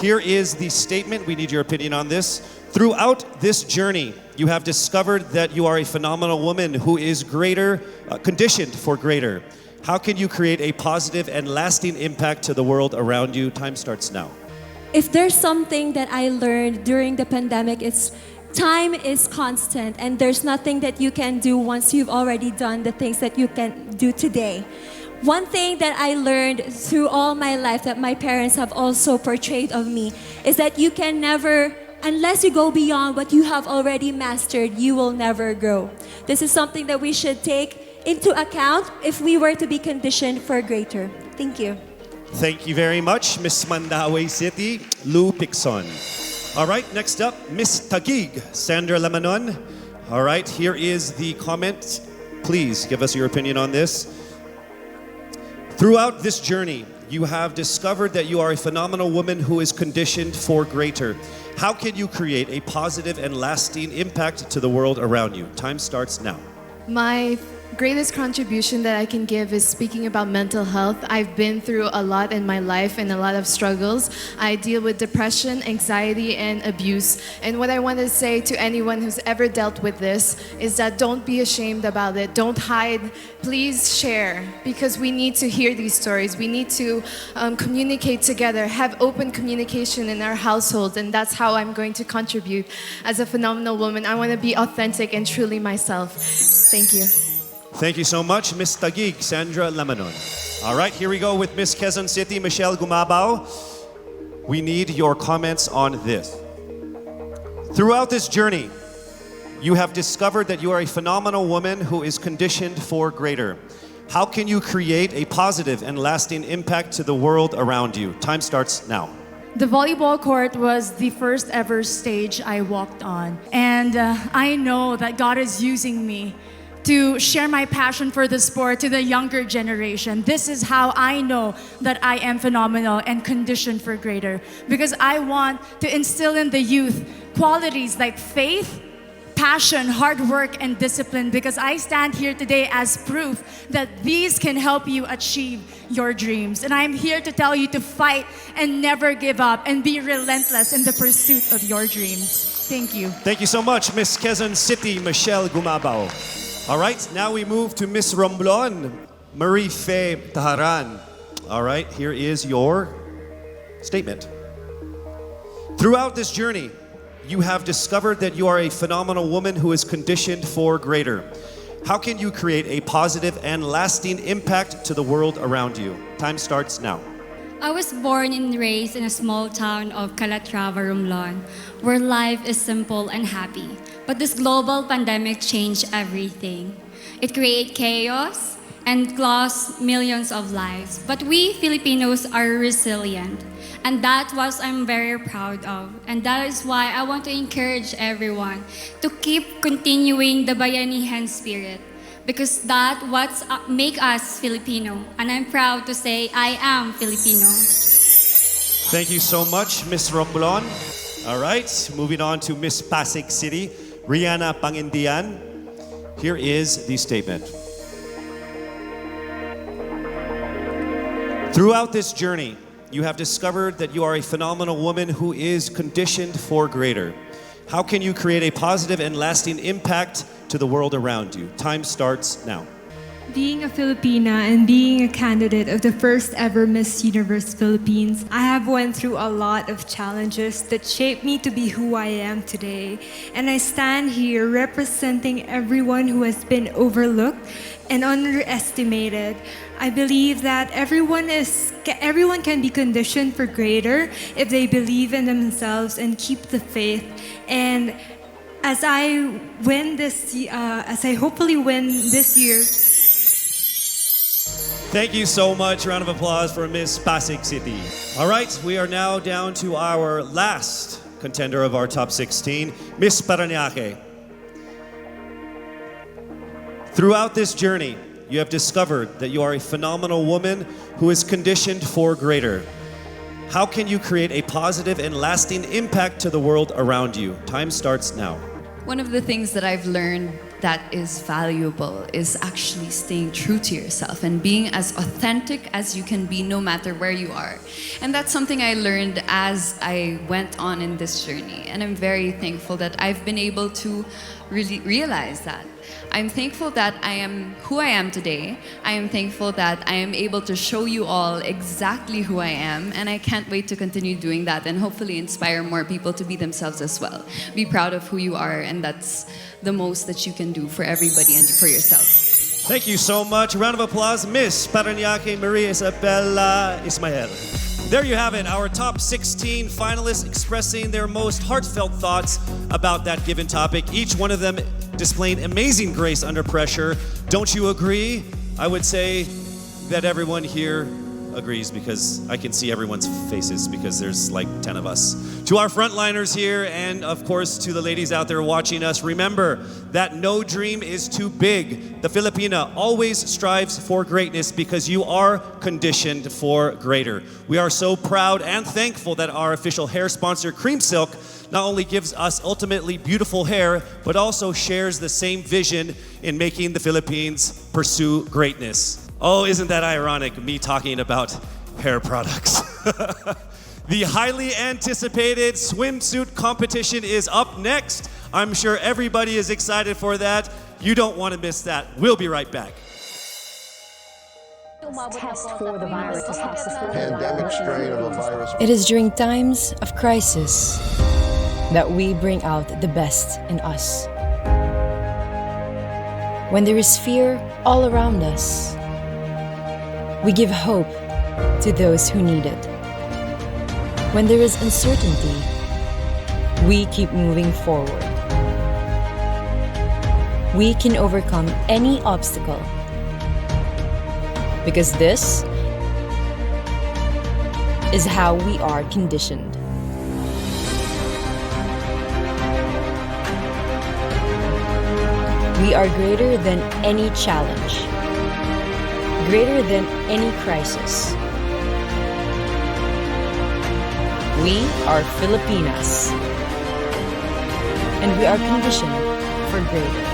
Here is the statement. We need your opinion on this. Throughout this journey, you have discovered that you are a phenomenal woman who is greater, conditioned for greater. How can you create a positive and lasting impact to the world around you? Time starts now. If there's something that I learned during the pandemic, it's time is constant and there's nothing that you can do once you've already done the things that you can do today. One thing that I learned through all my life that my parents have also portrayed of me is that you can never, unless you go beyond what you have already mastered, you will never grow. This is something that we should take into account if we were to be conditioned for greater. Thank you. Thank you very much, Miss Mandaue City, Lou Picson. All right, next up, Miss Taguig, Sandra Lamanon. All right, here is the comment. Please give us your opinion on this. Throughout this journey, you have discovered that you are a phenomenal woman who is conditioned for greater. How can you create a positive and lasting impact to the world around you? Time starts now. My greatest contribution that I can give is speaking about mental health. I've been through a lot in my life and a lot of struggles. I deal with depression, anxiety, and abuse. And what I want to say to anyone who's ever dealt with this is that don't be ashamed about it. Don't hide. Please share, because we need to hear these stories. We need to communicate together, have open communication in our households, and that's how I'm going to contribute as a phenomenal woman. I want to be authentic and truly myself. Thank you. Thank you so much, Miss Taguig, Sandra Lamanon. All right, here we go with Miss Quezon City, Michelle Gumabao. We need your comments on this. Throughout this journey, you have discovered that you are a phenomenal woman who is conditioned for greater. How can you create a positive and lasting impact to the world around you? Time starts now. The volleyball court was the first ever stage I walked on. And I know that God is using me to share my passion for the sport to the younger generation. This is how I know that I am phenomenal and conditioned for greater. Because I want to instill in the youth qualities like faith, passion, hard work, and discipline, because I stand here today as proof that these can help you achieve your dreams. And I'm here to tell you to fight and never give up and be relentless in the pursuit of your dreams. Thank you. Thank you so much, Miss Quezon City, Michelle Gumabao. All right, now we move to Miss Romblon, Marie Faye Taharan. All right, here is your statement. Throughout this journey, you have discovered that you are a phenomenal woman who is conditioned for greater. How can you create a positive and lasting impact to the world around you? Time starts now. I was born and raised in a small town of Calatrava, Romblon, where life is simple and happy. But this global pandemic changed everything. It created chaos and lost millions of lives. But we Filipinos are resilient. And that's what I'm very proud of. And that is why I want to encourage everyone to keep continuing the Bayanihan spirit. Because that's what makes us Filipino. And I'm proud to say I am Filipino. Thank you so much, Miss Romblon. All right, moving on to Miss Pasig City, Rihanna Pangindian. Here is the statement. Throughout this journey, you have discovered that you are a phenomenal woman who is conditioned for greater. How can you create a positive and lasting impact to the world around you? Time starts now. Being a Filipina and being a candidate of the first ever Miss Universe Philippines, I have went through a lot of challenges that shaped me to be who I am today. And I stand here representing everyone who has been overlooked and underestimated. I believe that everyone can be conditioned for greater if they believe in themselves and keep the faith. And as I hopefully win this year. Thank you so much. Round of applause for Miss Pasig City. All right, we are now down to our last contender of our top 16, Miss Parañaque. Throughout this journey, you have discovered that you are a phenomenal woman who is conditioned for greater. How can you create a positive and lasting impact to the world around you? Time starts now. One of the things that I've learned that is valuable is actually staying true to yourself and being as authentic as you can be no matter where you are. And that's something I learned as I went on in this journey. And I'm very thankful that I've been able to really realize that. I'm thankful that I am who I am today. I am thankful that I am able to show you all exactly who I am, and I can't wait to continue doing that and hopefully inspire more people to be themselves as well. Be proud of who you are, and that's the most that you can do for everybody and for yourself. Thank you so much. Round of applause, Miss Parañaque Maria Isabella Ismael. There you have it, our top 16 finalists expressing their most heartfelt thoughts about that given topic. Each one of them displaying amazing grace under pressure. Don't you agree? I would say that everyone here agrees because I can see everyone's faces because there's like 10 of us. To our frontliners here and of course to the ladies out there watching us, remember that no dream is too big. The Filipina always strives for greatness because you are conditioned for greater. We are so proud and thankful that our official hair sponsor, Cream Silk, not only gives us ultimately beautiful hair, but also shares the same vision in making the Philippines pursue greatness. Oh, isn't that ironic, me talking about hair products? The highly anticipated swimsuit competition is up next. I'm sure everybody is excited for that. You don't want to miss that. We'll be right back. Test for the virus. Pandemic strain of a virus. It is during times of crisis that we bring out the best in us. When there is fear all around us, we give hope to those who need it. When there is uncertainty, we keep moving forward. We can overcome any obstacle because this is how we are conditioned. We are greater than any challenge, greater than any crisis. We are Filipinas, and we are conditioned for greater.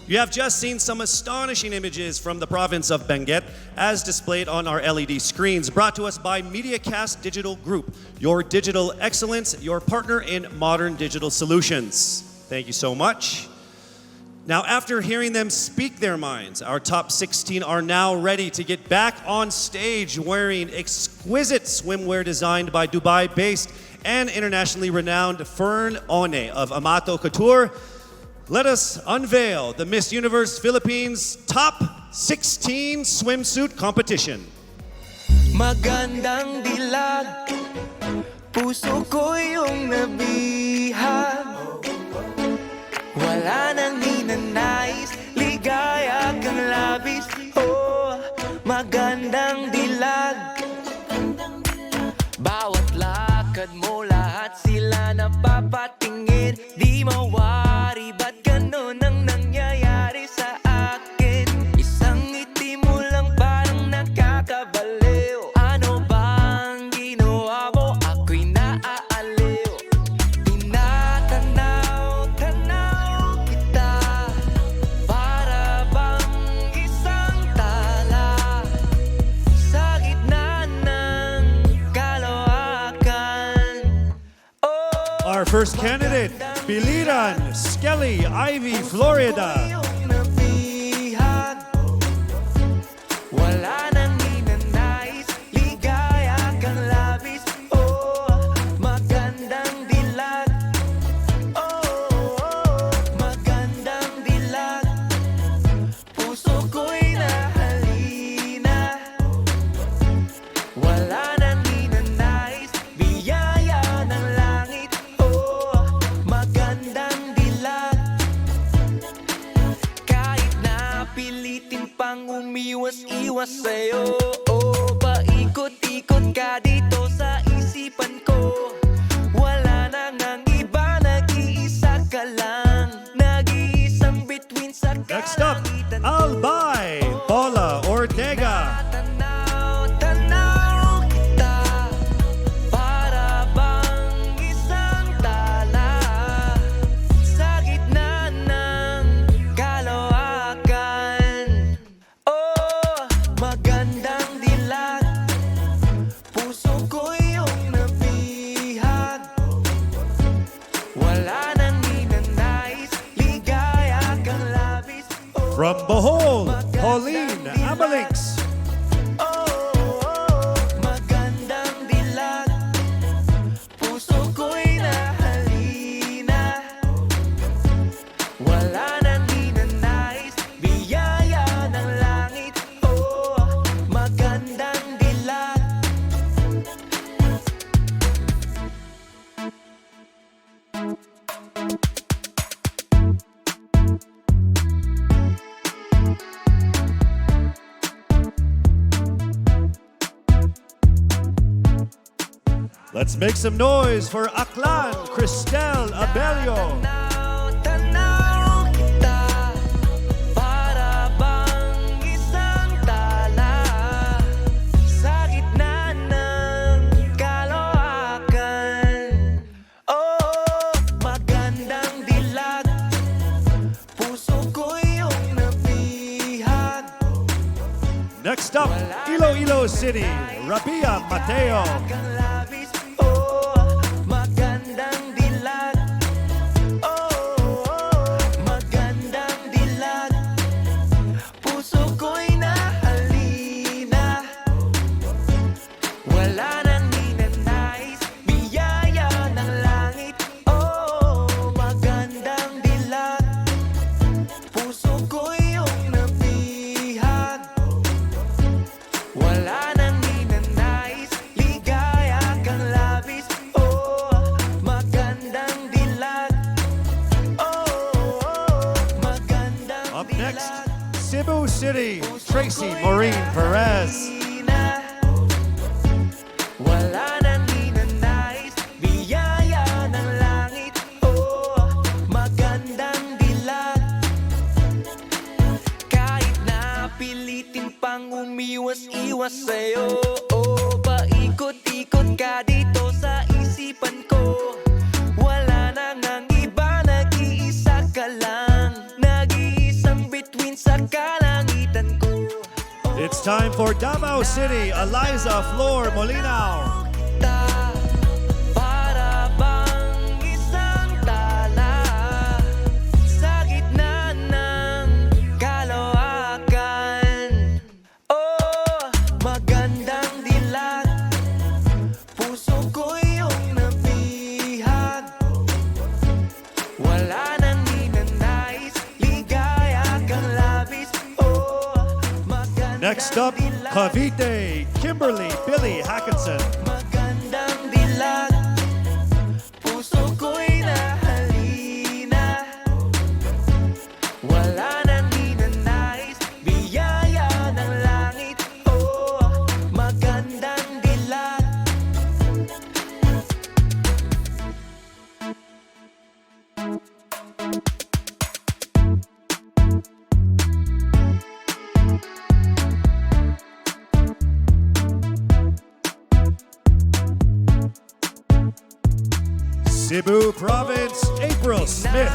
You have just seen some astonishing images from the province of Benguet as displayed on our LED screens, brought to us by MediaCast Digital Group, your digital excellence, your partner in modern digital solutions. Thank you so much. Now, after hearing them speak their minds, our top 16 are now ready to get back on stage wearing exquisite swimwear designed by Dubai-based and internationally renowned Fern One of Amato Couture. Let us unveil the Miss Universe Philippines Top 16 Swimsuit Competition. Magandang dilag, puso ko yung nabihag. Wala nang ninanais, ligaya kang labis. Oh, magandang dilag. Bawat lakad mo, lahat sila napapatingin. Di mawari, ba't ganun ang nangyayari sa akin? Isang ngiti mo lang parang nakakabaliw. Ano bang ginawa mo? Ako'y naaaliw. Tinatanaw-tanaw kita, para bang isang tala sa gitna ng kalawakan. Our first candidate, Biliran Skelly Ivy Florida. Wala nang ninanais, ligaya kang labis. Oh, magandang dilag. Oh, magandang dilag. Puso ko'y nahalina. Wala nang ninanais, biyaya ng langit. Oh, magandang dilag. Kahit napilitin pang umiwas-iwas sa'yo, oh, paikot-ikot ka dito sa isipan ko. Wala nang ang iba, nag-iisa ka lang. Nag-iisang bituin sa Next up, Albay Paula Ortega. tanaw kita, para bang isang tala sa gitna ng kalawakan. Oh, magandang dilag, puso ko yung nabihag. Wala nang ninanais, ligaya kang labis. From Bohol, Pauline Amalix. Magandang dilag, puso ko'y nahalina. Wala nang ninanais, biyaya ng langit. Oh, magandang dilag. Let's make some noise for Aklan Cristel Abelio. Tanaw kita, para bang isang tala sa gitna ng kalawakan. Oh, magandang dilag, puso ko yung nabihag. Next up, Iloilo City, Rabia Mateo. Magandang dilag. Oh, magandang dilag. Puso ko'y nahalina. Wala nang ninanais, biyaya ng langit. Oh, magandang dilag. Puso ko'y yung nabihag. Wala nang ninanais, ligaya kang labis. Oh, magandang dilag. Oh, magandang Up next, Cebu City, Tracy Maureen Perez. Wala nang ninanais, biyaya ng langit. Oh, magandang dilag. Kahit napilitin pang umiwas-iwas sa'yo, oh, paikot-ikot ka dito sa isipan ko. Wala nang ang iba, nag-iisa ka lang. Nag-iisang time for Davao City, Eliza Flor Molinao. Para bang isang tala sa gitna ng kalawakan. Oh, magandang dilag, puso ko iyong nabihag. Wala nang ninanais, ligaya kang labis. Oh, magandang Next up, Cavite, Kimberly Billy Hackinson. magandang dilag, puso ko'y nahalina. Wala nang ninanais, biyaya ng langit. Oh, magandang dilag. Cebu Province, April Smith.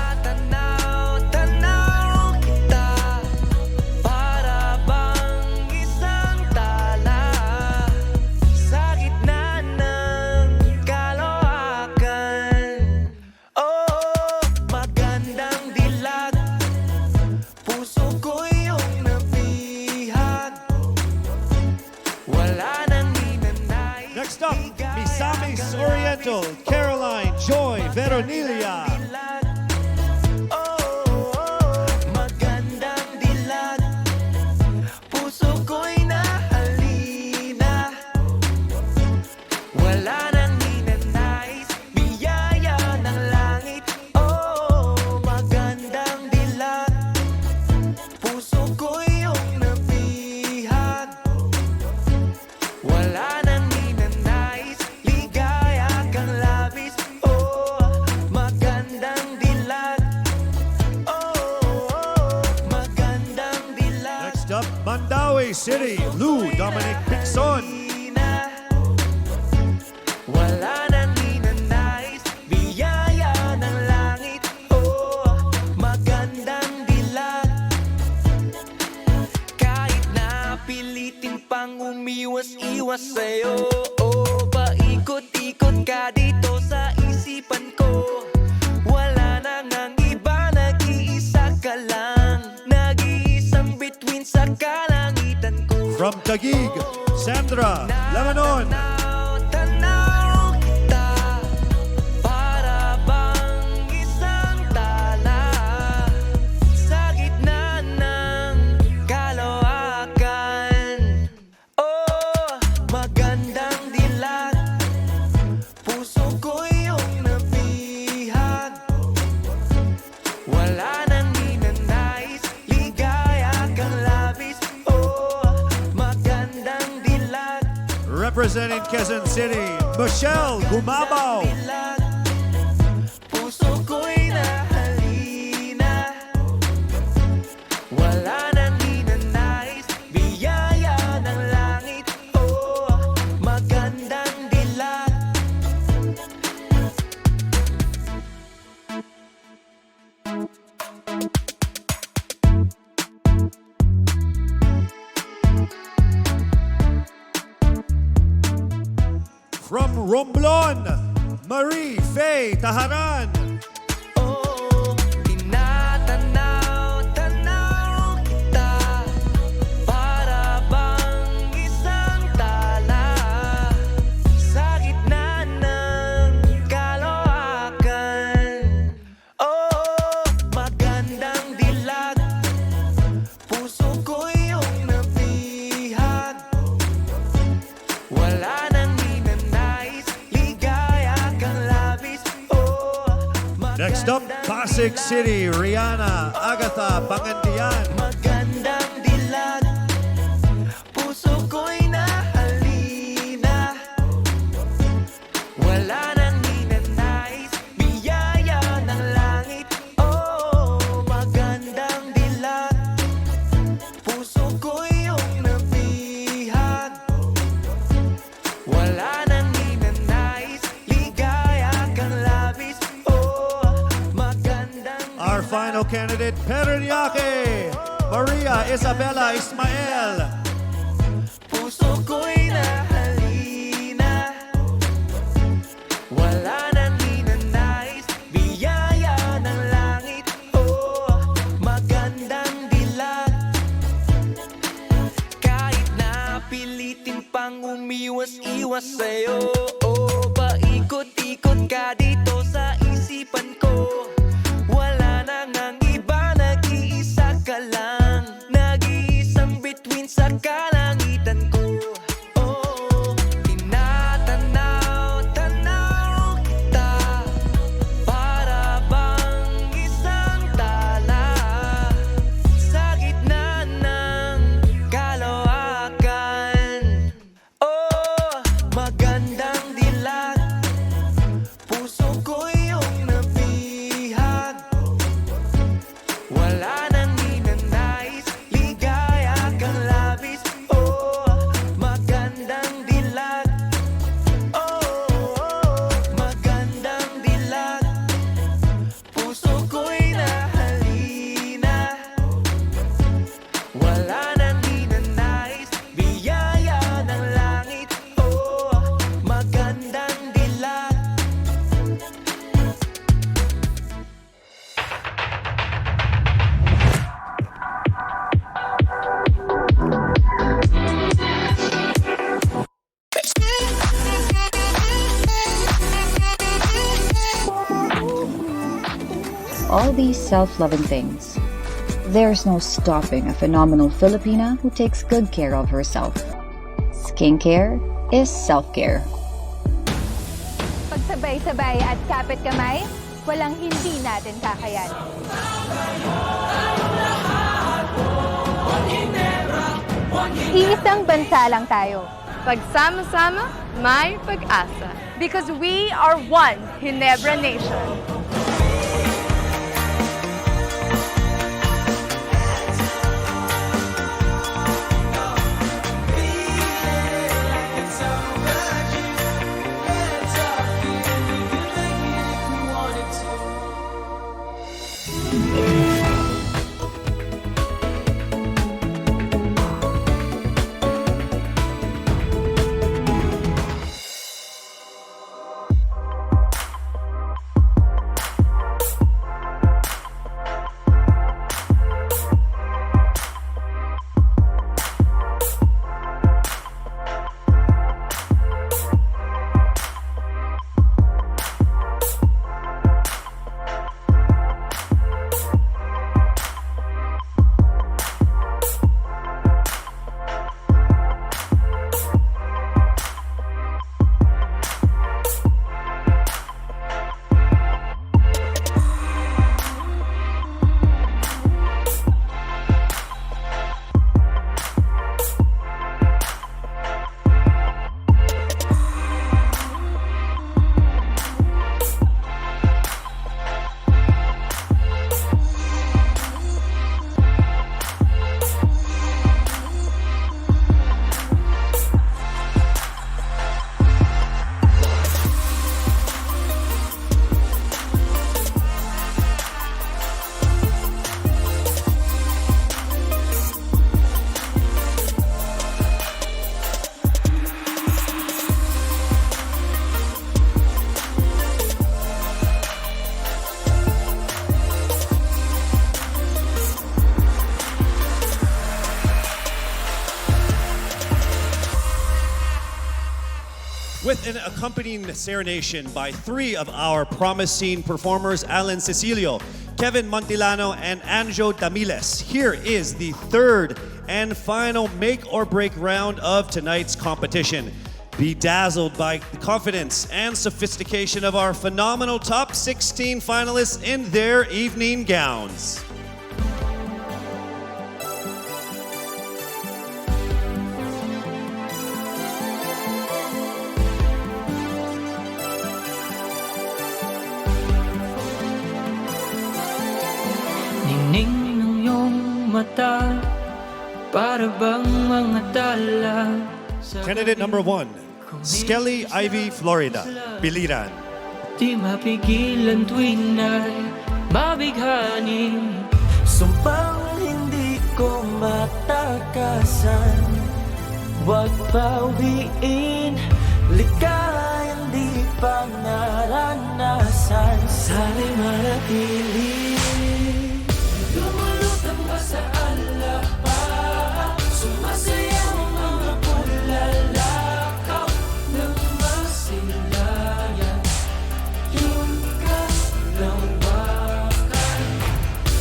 Tanaw kita, para bang isang tala sa gitna ng kalawakan. Oh, magandang dilag, puso ko iyong nabihag. Wala nang ninanais. Next up, Misamis Oriental, Caroline Joy Veronilia. Magandang dilag, puso ko'y nahalina. Wala nang ninanais, biyaya ng langit. Oh, magandang dilag, puso ko iyong nabihag. Wala nang ninanais, ligaya kang labis. Oh, magandang dilag. Oh, magandang dilag. Next up, Mandaue City, Lou Dominic Pixon. Wala nang ninanais, biyaya ng langit. Oh, magandang dilag. Kahit na pilitin pang umiwas-iwas sa'yo, oh, paikot-ikot ka dito sa isipan ko. Wala nang ang iba, nag-iisa ka lang. Nag-iisang bituin sa kalangitan ko. From Taguig, Sandra Lebanon. Tanaw kita, para bang isang tala sa gitna ng kalawakan. Oh, magandang dilag, puso ko iyong nabihag. Wala nang ninanais, ligaya kang labis. Oh, magandang dilag. Representing Quezon City, Michelle Gumabaw. Puso ko'y nahalina. Wala nang ninanais, biyaya ng langit. Oh, magandang dilag. From Romblon, Marie Faye Taharan. Tinatanaw kita, para bang isang tala sa gitna ng kalawakan. Oh, magandang dilag, puso ko iyong nabihag. Wala nang ninanais, ligaya kang labis. Oh, Next up, Pasig City, Rihanna Agatha Pangandian. magandang dilag, puso ko'y nahalina. Wala nang ninanais, biyaya ng langit. Oh, magandang dilag, puso ko iyong nabihag. Wala nang ninanais, ligaya kang labis. Oh, magandang Our final candidate, Peronyake, Maria Isabella Ismael. all these self-loving things, there's no stopping a phenomenal Filipina who takes good care of herself. Skincare is self-care. Pagsabay-sabay at kapit kamay, walang hindi natin kakayanin. Iisang bansa lang tayo. Pagsama-sama, may pag-asa. Because we are one Ginebra Nation. With an accompanying serenation by three of our promising performers, Alan Cecilio, Kevin Montilano, and Anjo Damiles. Here is the third and final make or break round of tonight's competition. Bedazzled by the confidence and sophistication of our phenomenal top 16 finalists in their evening gowns. Ningning ng iyong mata, para bang mga tala. Candidate number 1, Skelly Ivy Florida, Biliran. Di mapigilan tuwing ay mabighanin. Sumpang hindi ko matakasan. Huwag bawiin, ligayang di pa naranasan. Sana'y manatili. Lumulutang ba sa alapa? Sumasayaw ang mga pulalakaw ng masilayan. Yung kalawakan,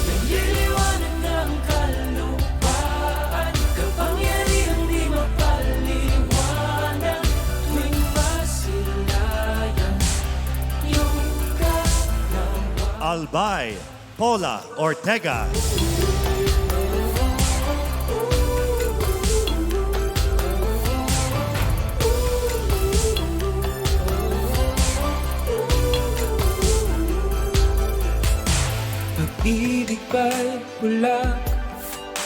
nagliliwanag ng kalupaan. Kapangyarihang di mapaliwanag tuwing masilayan. Yung kalawakan. Albay Paula Ortega. Pag-ibig ba'y bulak?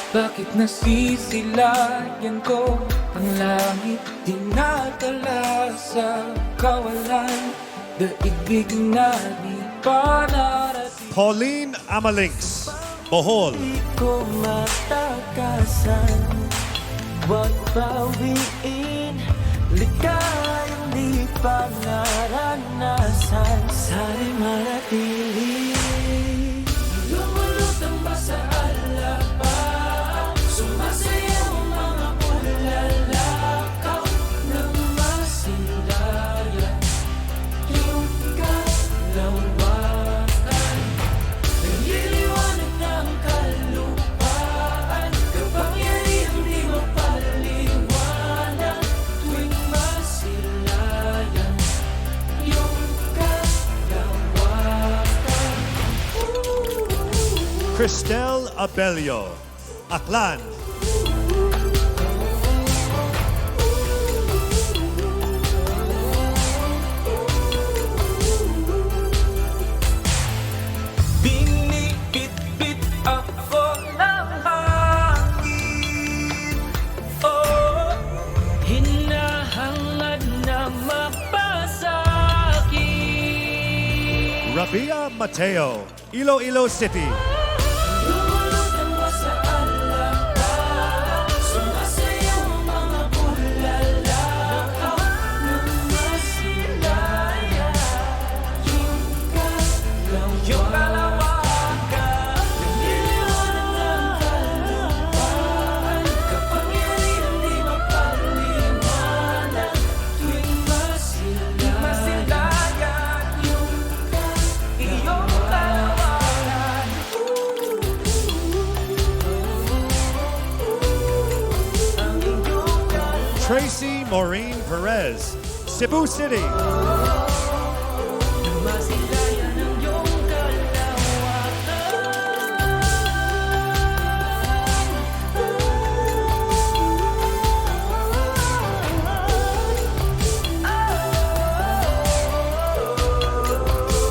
Bakit nasisilayan ko ang langit? Dinadala sa kawalan, daigdig na di pa narating. Pauline Amalinks, Bohol. Di ko matakasan, huwag bawiin, ligayang di pa naranasan. Sana'y manatili. Lumulutang ba sa alapa? Sumasayaw ang mga pulalakaw ng masilayan. Yung kalawakan, Cristel Abelio, Aklan. Binibit-bit ako ng hangin. Oh, hinahangad na mapasakit. Rabia Mateo, Iloilo City. Lumulutang ba sa alapa? Sumasayaw mga bulalakaw ng masilaya. Yung kalawakan, niliwanag ng kalupaan. Kapangyarihan di mapaliwanag tuwing masilayan. Yung iyong kalawakan. Tracy Maureen Perez, Cebu City. Masilayan ang iyong kalawakan.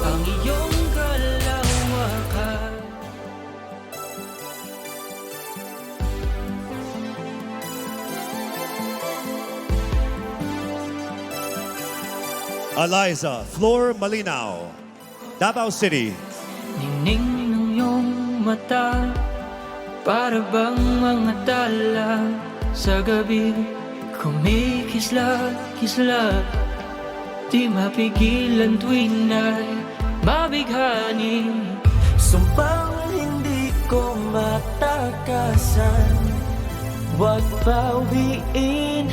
Ang iyong kalawakan. Eliza Flor Malinaw, Davao City. Ningning ng iyong mata, para bang mga tala sa gabi. Kumikisla-kisla, di mapigilan tuwing ay mabighani. Sumpang hindi ko matakasan, huwag bawiin.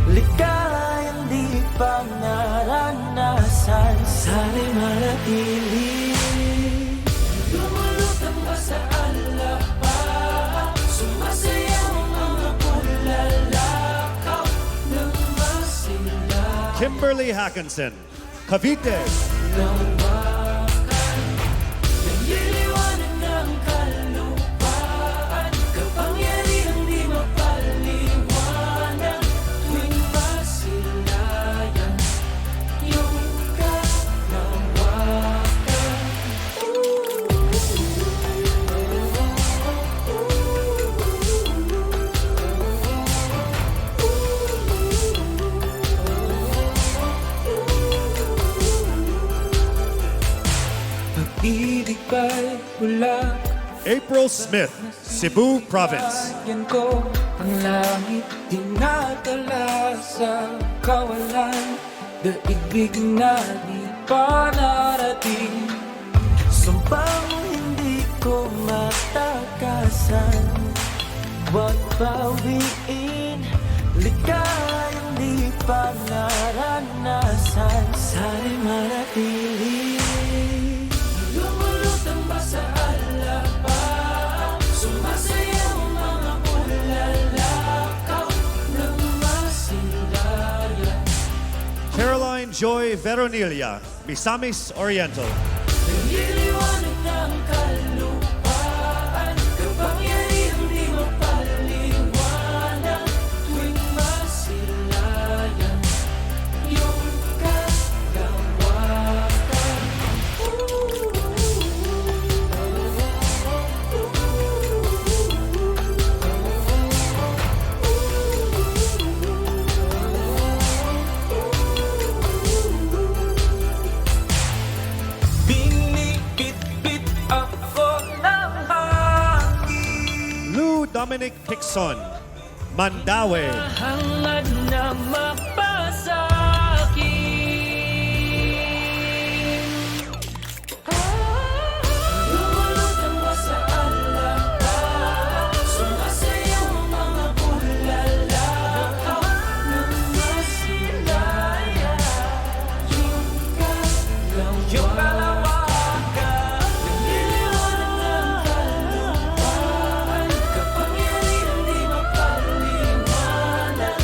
Ligayang di pa naranasan, sana'y manatili. Lumulutang ba sa alapa? Sumasayaw ang mga bulalakaw ng masilay. Kimberly Hackinson, Cavite. Nagliliwanag ng kalupaan, kapangyarihan di mapaliwanag tuwing masilayan. Yung kalawakan. Pag-ibig ba'y bulak? April Smith, Cebu Province. Yan ko ang langit, dinadala sa kawalan. Daigdig na di pa narating, sumpang hindi ko matakasan, huwag bawiin. Ligayang di pa naranasan, sana'y manatili. Lumulutang ba sa alapa? Sumasayaw ang mga bulalakaw ng masilayan. Caroline Joy Veronilla, Misamis Oriental. Nililiwanag ng kalupaan, kapangyarihan di mapaliwanag tuwing masilayan. Yung kalawakan. Binibit-bit ako ng hangin. Lou Dominic Picson, Mandaue. Hangad na mapasakit. Lumulutang ba sa alapa? Sumasayaw ang mga bulalakaw ng masilaya. Yung kalawakan. Nililiwanag ng kalupaan, kapangyarihan di mapaliwanag.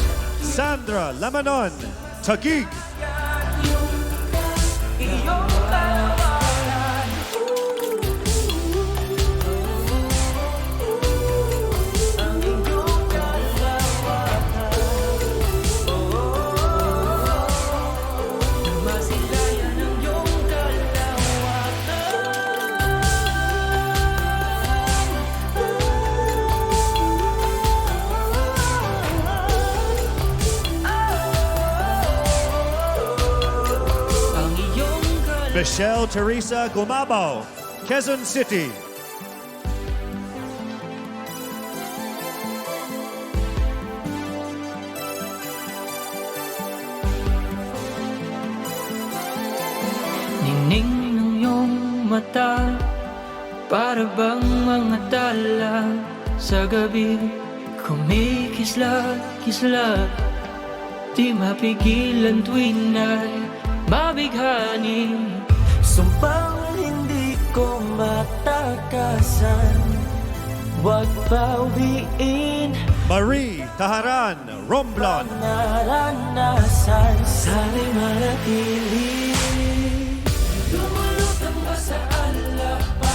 Sandra Lamanon, Taguig. Iyong kalawakan. Michelle Teresa Gumabao, Quezon City. Ningning ng iyong mata, para bang mga tala sa gabi. Kumikislat-kislat, di mapigilan tuwing ay mabighani. Sumpang hindi ko matakasan, huwag bawiin Marie Taharan Romblon, naranasan. Sana'y manatili. Lumulutang ba sa alapa,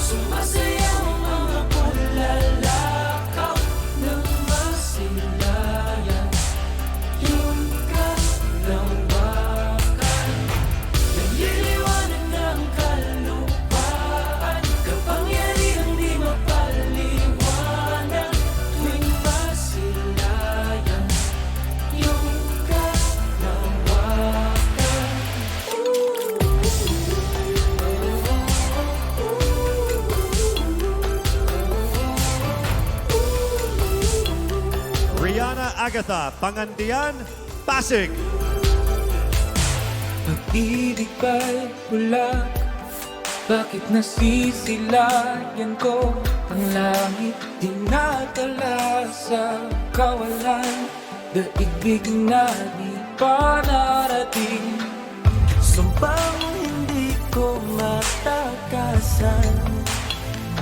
sumasayaw mga bulalakaw ng masilayan. Yung kalawakan, nagliliwanag ng kalupaan, kapangyarihan di mapaliwanag tuwing masilayan. Yung kalawakan. Rihanna Agatha Pangandian, Pasig. Pag-ibig ba'y bulak? Bakit nasisilayan ko ang langit? Dinadala sa kawalan, daigdig na di pa narating. Sumpang hindi ko matakasan,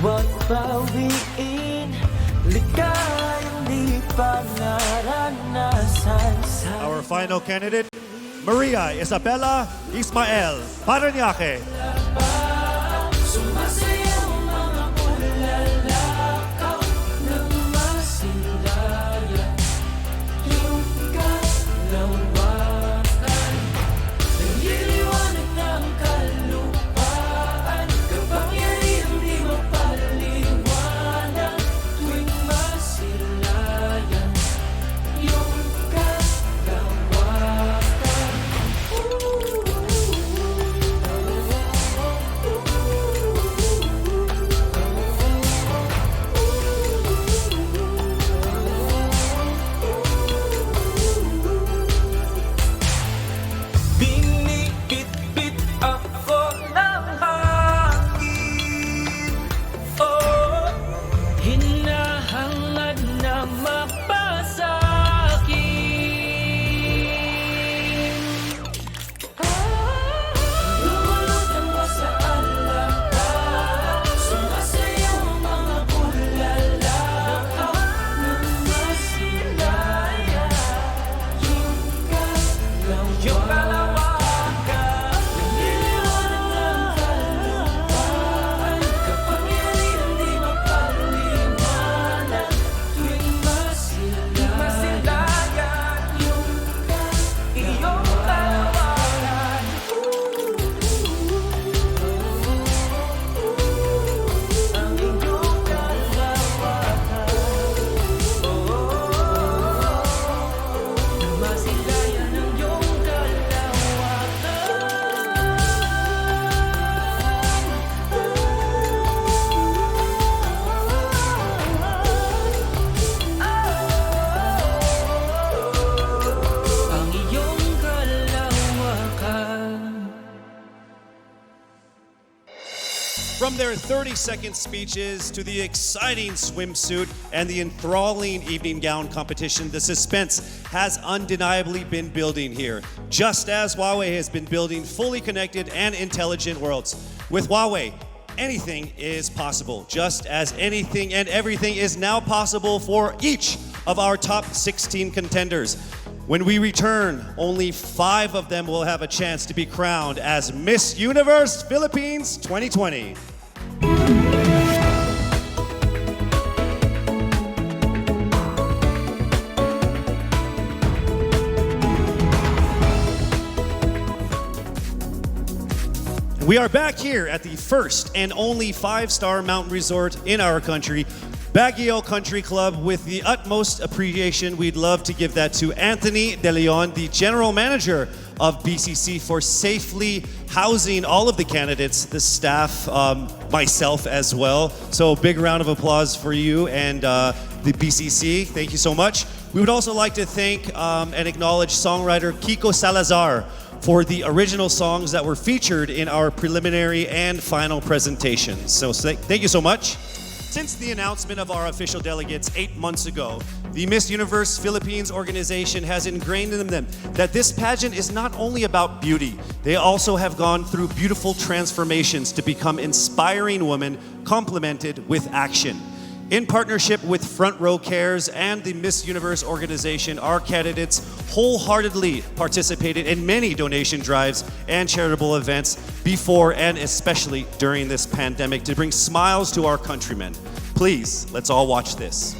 huwag bawiin likayang di pa naranasan. Our final candidate, Maria Isabella Ismael Paranaque. Sumasayaw mga bulalakaw ng masilayan. Yung kalawakan, nagliliwanag ng kalupaan, kapangyarihan di mapaliwanag tuwing masilayan. Yung kalawakan. Binibit-bit ako ng hangin. Oh, Hinahangad na mapasakin. lumulutang ba sa alapa, sumasayaw mga bulalakaw ng masilayan. Yung kalawakan, nagliliwanag ng kalupaan, kapangyarihan di mapaliwanag tuwing masilayan. Yung iyong kalawakan. Ang iyong kalawakan. Masilayan ang iyong Ang iyong kalawakan. From their 30-second speeches to the exciting swimsuit and the enthralling evening gown competition, the suspense has undeniably been building here, just as Huawei has been building fully connected and intelligent worlds. With Huawei, anything is possible, just as anything and everything is now possible for each of our top 16 contenders. When we return, only 5 of them will have a chance to be crowned as Miss Universe Philippines 2020. We are back here at the first and only 5-star mountain resort in our country, Baguio Country Club. With the utmost appreciation, we'd love to give that to Anthony De Leon, the general manager of BCC for safely housing all of the candidates, the staff, myself as well. So big round of applause for you and the BCC. Thank you so much. We would also like to thank and acknowledge songwriter Kiko Salazar for the original songs that were featured in our preliminary and final presentations. So thank you so much. Since the announcement of our official delegates 8 months ago, the Miss Universe Philippines organization has ingrained in them that this pageant is not only about beauty. They also have gone through beautiful transformations to become inspiring women complemented with action. In partnership with Front Row Cares and the Miss Universe organization, our candidates wholeheartedly participated in many donation drives and charitable events before and especially during this pandemic to bring smiles to our countrymen. Please, let's all watch this.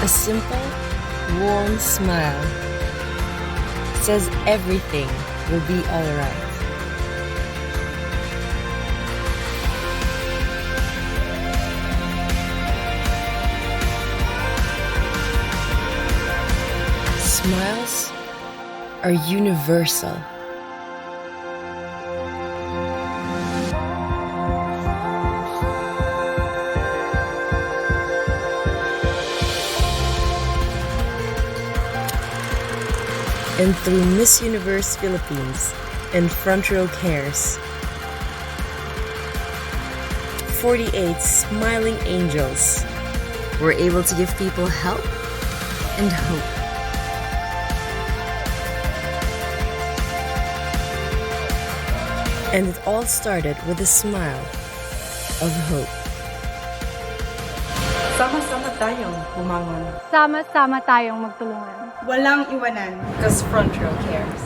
A simple, warm smile says everything will be alright. Smiles are universal. And through Miss Universe Philippines and Front Row Cares, 48 smiling angels were able to give people help and hope. And it all started with a smile of hope. Sama-sama tayong bumangon. Sama-sama tayong magtulungan. Walang iwanan. Because Front Row Cares.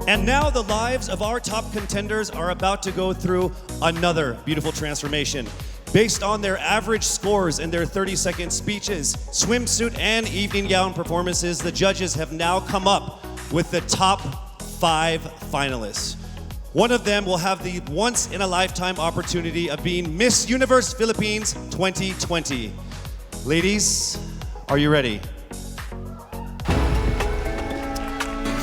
And now the lives of our top contenders are about to go through another beautiful transformation. Based on their average scores and their 30-second speeches, swimsuit and evening gown performances, the judges have now come up with the top 5 finalists. One of them will have the once-in-a-lifetime opportunity of being Miss Universe Philippines 2020. Ladies, are you ready?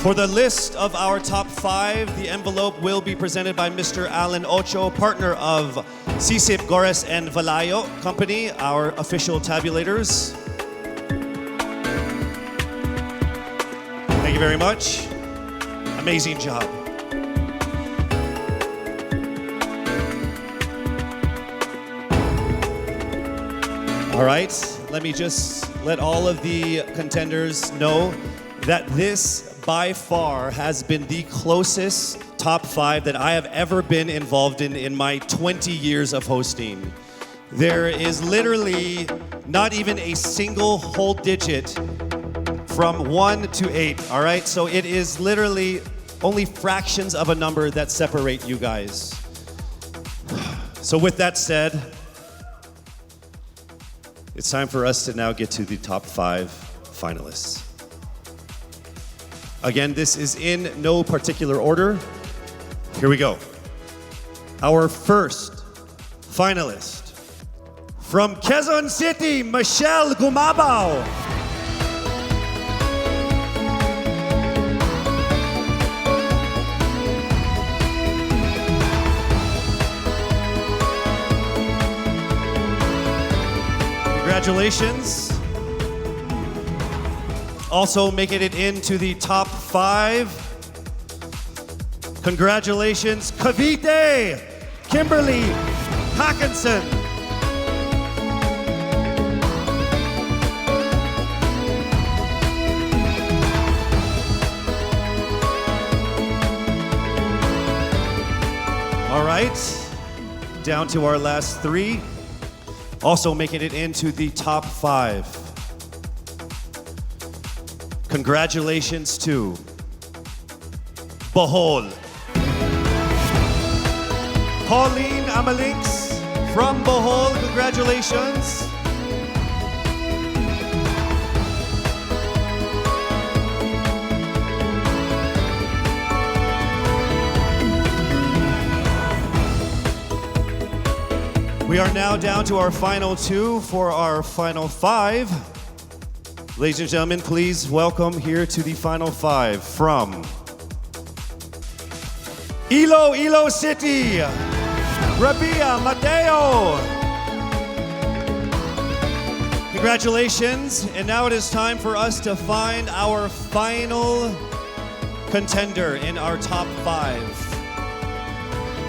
For the list of our top 5, the envelope will be presented by Mr. Alan Ocho, partner of Sisip, Gores, and Valayo Company, our official tabulators. Thank you very much. Amazing job. All right, let me just let all of the contenders know that this by far has been the closest top 5 that I have ever been involved in my 20 years of hosting. There is literally not even a single whole digit from 1 to 8, all right? So it is literally only fractions of a number that separate you guys. So with that said, it's time for us to now get to the top 5 finalists. Again, this is in no particular order. Here we go. Our first finalist from Quezon City, Michelle Gumabao. Congratulations. Also making it into the top 5. Congratulations, Cavite, Kimberly Hackinson. All right, down to our last 3. Also making it into the top 5. Congratulations to Bohol. Pauline Amalix from Bohol, congratulations. We are now down to our final two for our final five. Ladies and gentlemen, please welcome here to the final five from Iloilo City, Rabia Mateo. Congratulations, and now it is time for us to find our final contender in our top five.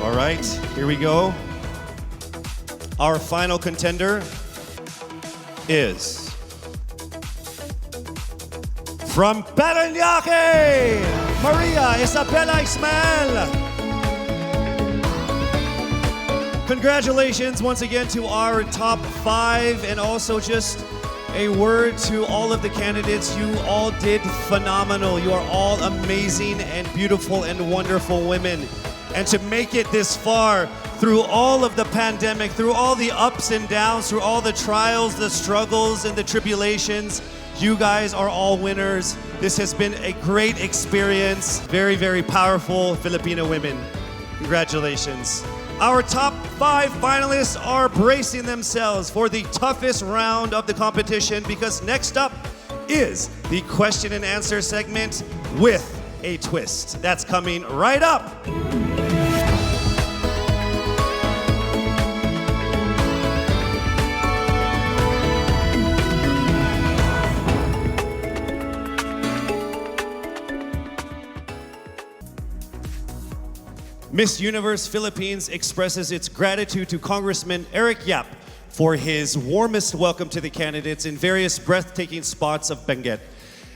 All right, here we go. Our final contender is from Parañaque, Maria Isabella Ismael. Congratulations once again to our top five, and also just a word to all of the candidates. You all did phenomenal. You are all amazing and beautiful and wonderful women. And to make it this far, through all of the pandemic, through all the ups and downs, through all the trials, the struggles, and the tribulations, you guys are all winners. This has been a great experience. Very, very powerful Filipino women. Congratulations. Our top five finalists are bracing themselves for the toughest round of the competition, because next up is the question and answer segment with a twist. That's coming right up. Miss Universe Philippines expresses its gratitude to Congressman Eric Yap for his warmest welcome to the candidates in various breathtaking spots of Benguet.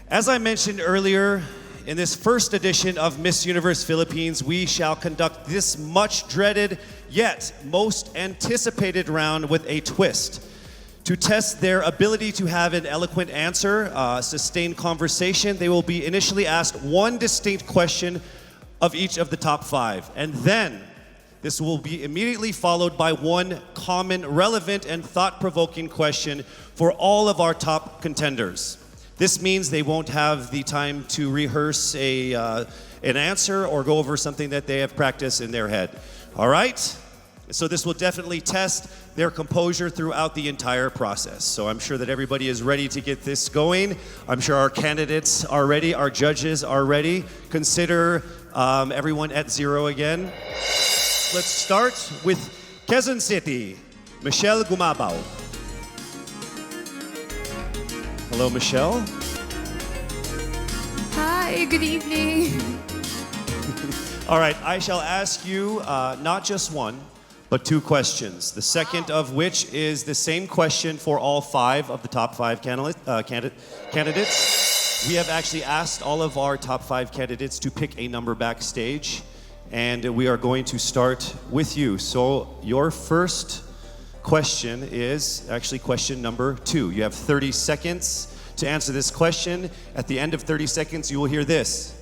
As I mentioned earlier, in this first edition of Miss Universe Philippines, we shall conduct this much dreaded yet most anticipated round with a twist. To test their ability to have an eloquent answer, sustained conversation, they will be initially asked one distinct question of each of the top five. And then this will be immediately followed by one common, relevant, and thought-provoking question for all of our top contenders. This means they won't have the time to rehearse an answer or go over something that they have practiced in their head. All right? So this will definitely test their composure throughout the entire process. So I'm sure that everybody is ready to get this going. I'm sure our candidates are ready, our judges are ready. Consider everyone at zero again. Let's start with Quezon City, Michelle Gumabao. Hello, Michelle. Hi, good evening. All right, I shall ask you not just one, but two questions. The second of which is the same question for all five of the top five candidates. We have actually asked all of our top five candidates to pick a number backstage, and we are going to start with you. So your first question is actually question number 2. You have 30 seconds to answer this question. At the end of 30 seconds, you will hear this.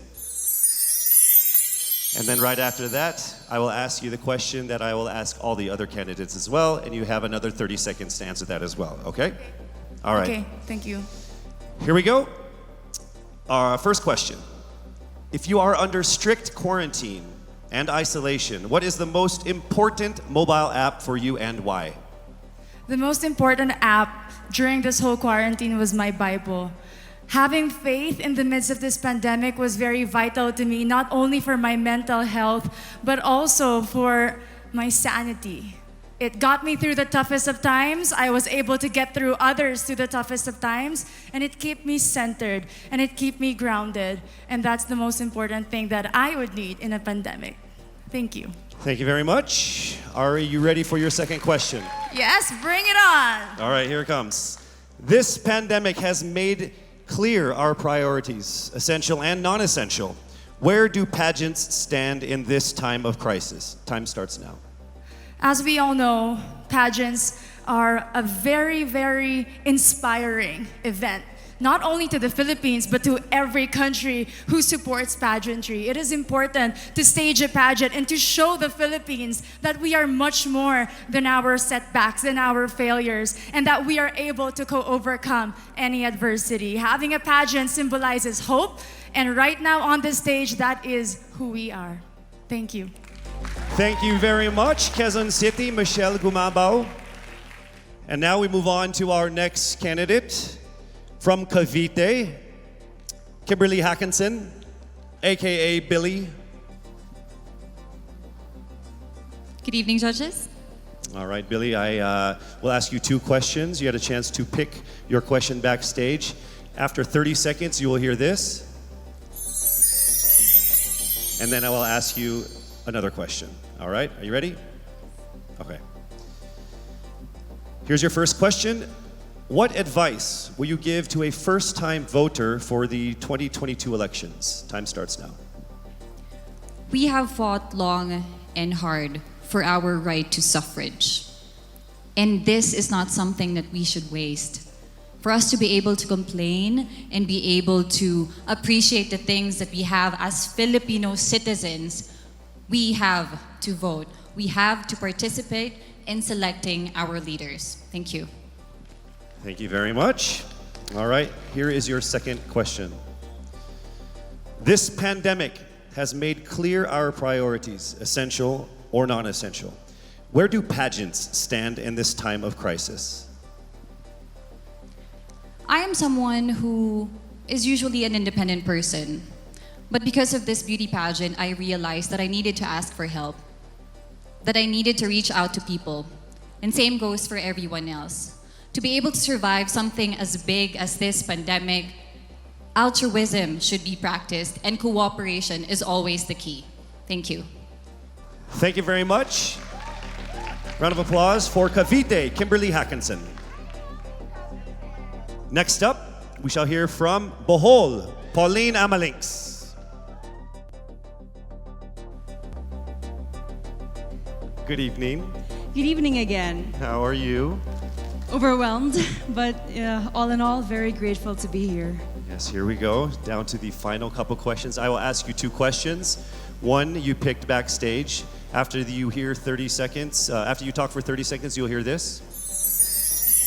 And then right after that, I will ask you the question that I will ask all the other candidates as well, and you have another 30 seconds to answer that as well, okay? All right. Okay, thank you. Here we go. Our first question. If you are under strict quarantine and isolation, what is the most important mobile app for you and why? The most important app during this whole quarantine was my Bible. Having faith in the midst of this pandemic was very vital to me, not only for my mental health, but also for my sanity. It got me through the toughest of times. I was able to get through others through the toughest of times, and it kept me centered, and it kept me grounded. And that's the most important thing that I would need in a pandemic. Thank you. Thank you very much. Are you ready for your second question? Yes, bring it on. All right, here it comes. This pandemic has made clear our priorities, essential and non-essential. Where do pageants stand in this time of crisis? Time starts now. As we all know, pageants are a very, very inspiring event, not only to the Philippines, but to every country who supports pageantry. It is important to stage a pageant and to show the Philippines that we are much more than our setbacks, than our failures, and that we are able to overcome any adversity. Having a pageant symbolizes hope, and right now on the stage, that is who we are. Thank you. Thank you very much, Quezon City, Michelle Gumabao. And now we move on to our next candidate from Cavite, Kimberly Hackinson, aka Billy. Good evening, judges. All right, Billy, I will ask you 2 questions. You had a chance to pick your question backstage. After 30 seconds, you will hear this. And then I will ask you another question. All right, are you ready? Okay. Here's your first question. What advice will you give to a first-time voter for the 2022 elections? Time starts now. We have fought long and hard for our right to suffrage. And this is not something that we should waste. For us to be able to complain and be able to appreciate the things that we have as Filipino citizens, we have to vote. We have to participate in selecting our leaders. Thank you. Thank you very much. All right, here is your second question. This pandemic has made clear our priorities, essential or non-essential. Where do pageants stand in this time of crisis? I am someone who is usually an independent person. But because of this beauty pageant, I realized that I needed to ask for help, that I needed to reach out to people. And same goes for everyone else. To be able to survive something as big as this pandemic, altruism should be practiced and cooperation is always the key. Thank you. Thank you very much. Round of applause for Cavite, Kimberly Hackinson. Next up, we shall hear from Bohol, Pauline Amalinks. Good evening. Good evening again. How are you? Overwhelmed, but all in all, very grateful to be here. Yes, here we go. Down to the final couple questions. I will ask you 2 questions. One you picked backstage. After you hear 30 seconds, after you talk for 30 seconds, you'll hear this.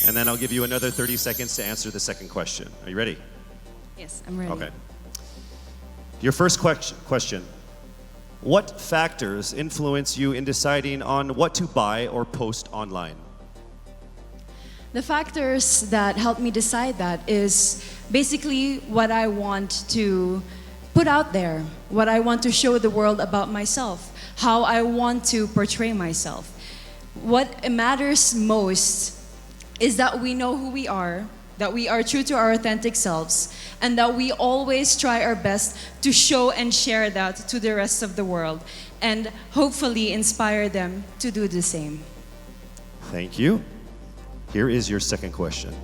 And then I'll give you another 30 seconds to answer the second question. Are you ready? Yes, I'm ready. Okay. Your first question. What factors influence you in deciding on what to buy or post online? The factors that help me decide that is basically what I want to put out there, what I want to show the world about myself, how I want to portray myself. What matters most is that we know who we are, that we are true to our authentic selves, and that we always try our best to show and share that to the rest of the world, and hopefully inspire them to do the same. Thank you. Here is your second question.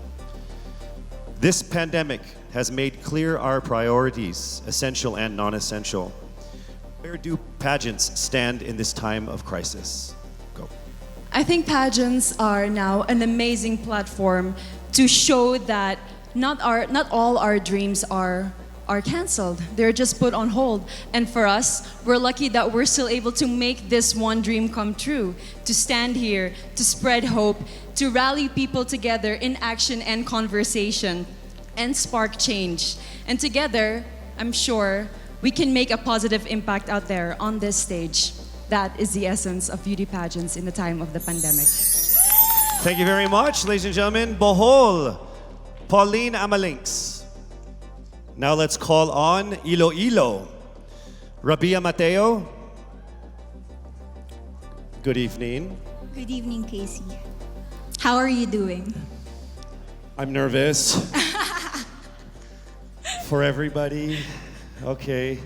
This pandemic has made clear our priorities, essential and non-essential. Where do pageants stand in this time of crisis? Go. I think pageants are now an amazing platform to show that not all our dreams are canceled. They're just put on hold. And for us, we're lucky that we're still able to make this one dream come true, to stand here, to spread hope, to rally people together in action and conversation, and spark change. And together, I'm sure, we can make a positive impact out there on this stage. That is the essence of beauty pageants in the time of the pandemic. Thank you very much, ladies and gentlemen. Bohol, Pauline Amalinks. Now let's call on Iloilo, Rabia Mateo. Good evening. Good evening, Casey. How are you doing? I'm nervous. For everybody. Okay.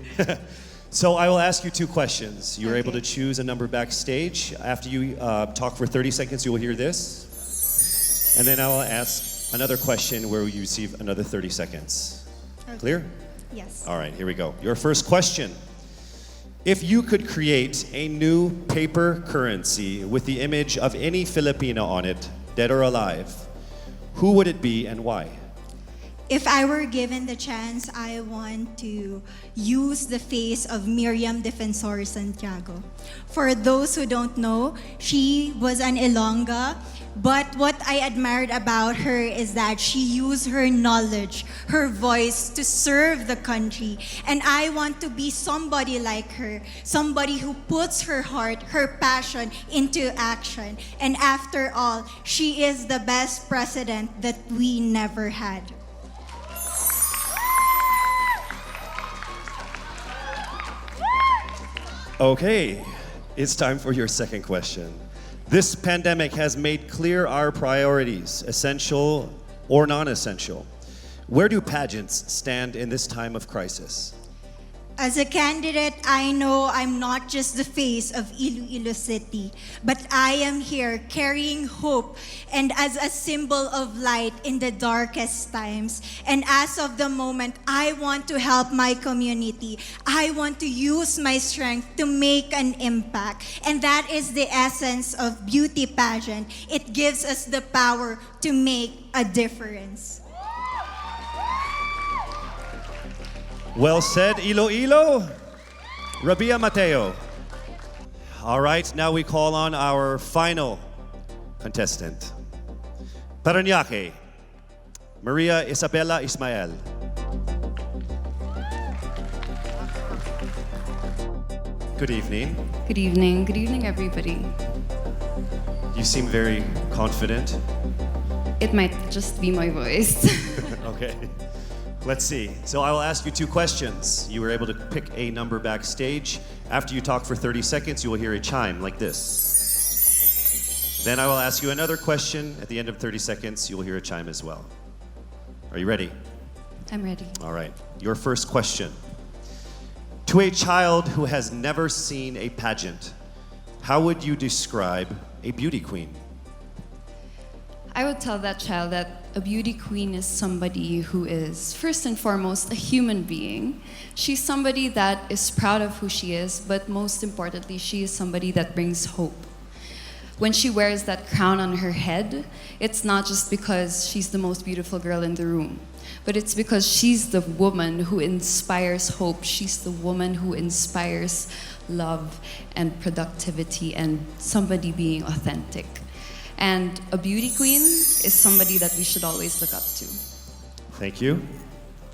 So I will ask you 2 questions. You're able to choose a number backstage. After you talk for 30 seconds, you will hear this. And then I will ask another question where you receive another 30 seconds. Okay. Clear? Yes. All right, here we go. Your first question. If you could create a new paper currency with the image of any Filipino on it, dead or alive, who would it be and why? If I were given the chance, I want to use the face of Miriam Defensor Santiago. For those who don't know, she was an Ilongga, but what I admired about her is that she used her knowledge, her voice to serve the country. And I want to be somebody like her, somebody who puts her heart, her passion into action. And after all, she is the best president that we never had. Okay, it's time for your second question. This pandemic has made clear our priorities, essential or non-essential. Where do pageants stand in this time of crisis? As a candidate, I know I'm not just the face of Iloilo City, but I am here carrying hope and as a symbol of light in the darkest times. And as of the moment, I want to help my community. I want to use my strength to make an impact. And that is the essence of beauty pageant. It gives us the power to make a difference. Well said, Iloilo. Rabia Mateo. All right, now we call on our final contestant. Parañaque, Maria Isabella Ismael. Good evening. Good evening. Good evening, everybody. You seem very confident. It might just be my voice. Okay. Let's see. So I will ask you two questions. You were able to pick a number backstage. After you talk for 30 seconds, you will hear a chime like this. Then I will ask you another question. At the end of 30 seconds, you will hear a chime as well. Are you ready? I'm ready. All right. Your first question. To a child who has never seen a pageant, how would you describe a beauty queen? I would tell that child that a beauty queen is somebody who is, first and foremost, a human being. She's somebody that is proud of who she is, but most importantly, she is somebody that brings hope. When she wears that crown on her head, it's not just because she's the most beautiful girl in the room, but it's because she's the woman who inspires hope. She's the woman who inspires love and productivity and somebody being authentic. And a beauty queen is somebody that we should always look up to. Thank you.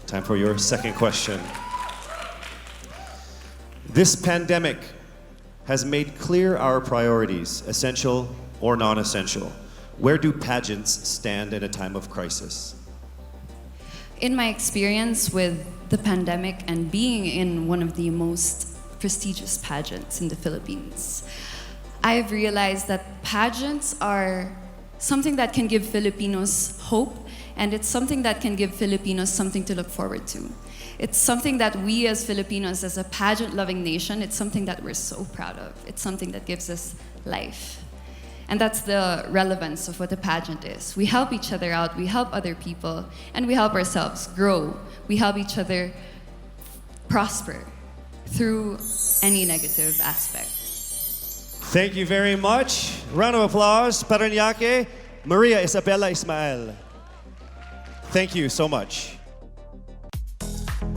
Time for your second question. This pandemic has made clear our priorities, essential or non-essential. Where do pageants stand in a time of crisis? In my experience with the pandemic and being in one of the most prestigious pageants in the Philippines, I've realized that pageants are something that can give Filipinos hope, and it's something that can give Filipinos something to look forward to. It's something that we as Filipinos, as a pageant-loving nation, it's something that we're so proud of. It's something that gives us life. And that's the relevance of what a pageant is. We help each other out, we help other people, and we help ourselves grow. We help each other prosper through any negative aspect. Thank you very much. Round of applause, Parañaque, Maria Isabella Ismael. Thank you so much.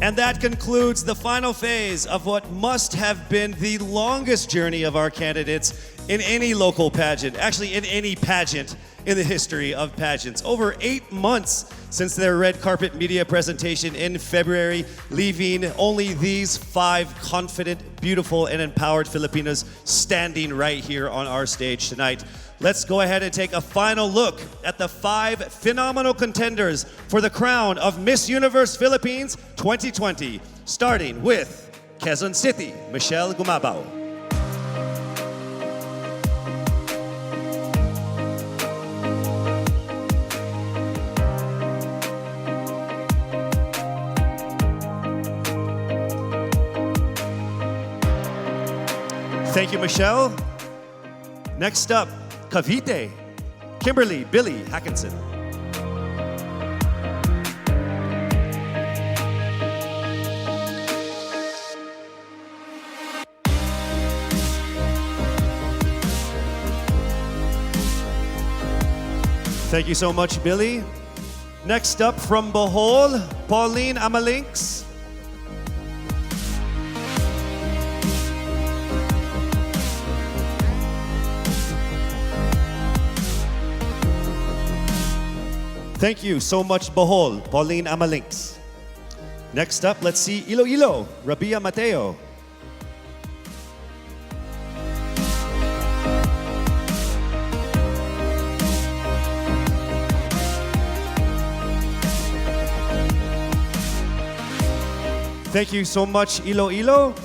And that concludes the final phase of what must have been the longest journey of our candidates in any local pageant, actually in any pageant in the history of pageants. Over 8 months since their red carpet media presentation in February, leaving only these 5 confident, beautiful, and empowered Filipinos standing right here on our stage tonight. Let's go ahead and take a final look at the 5 phenomenal contenders for the crown of Miss Universe Philippines 2020, starting with Quezon City, Michelle Gumabao. Thank you, Michelle. Next up, Cavite, Kimberly Billy Hackinson. Thank you so much, Billy. Next up from Bohol, Pauline Amalinks. Thank you so much, Bohol, Pauline Amalinks. Next up, let's see Iloilo, Rabia Mateo. Thank you so much, Iloilo.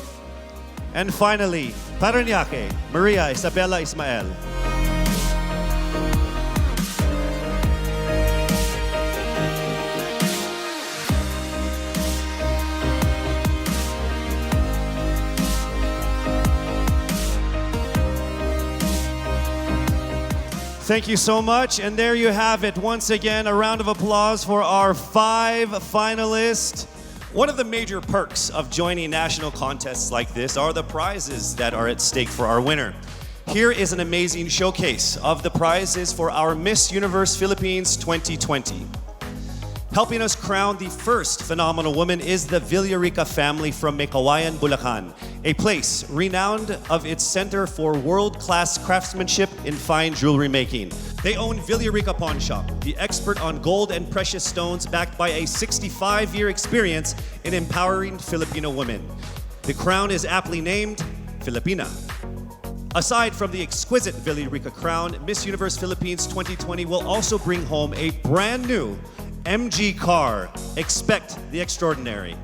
And finally, Parañaque, Maria Isabella Ismael. Thank you so much. And there you have it. Once again, a round of applause for our 5 finalists. One of the major perks of joining national contests like this are the prizes that are at stake for our winner. Here is an amazing showcase of the prizes for our Miss Universe Philippines 2020. Helping us crown the first phenomenal woman is the Villarica family from Mekawayan, Bulacan, a place renowned of its center for world-class craftsmanship in fine jewelry making. They own Villarica Pawn Shop, the expert on gold and precious stones backed by a 65-year experience in empowering Filipino women. The crown is aptly named Filipina. Aside from the exquisite Villarica crown, Miss Universe Philippines 2020 will also bring home a brand new MG car. Expect the extraordinary.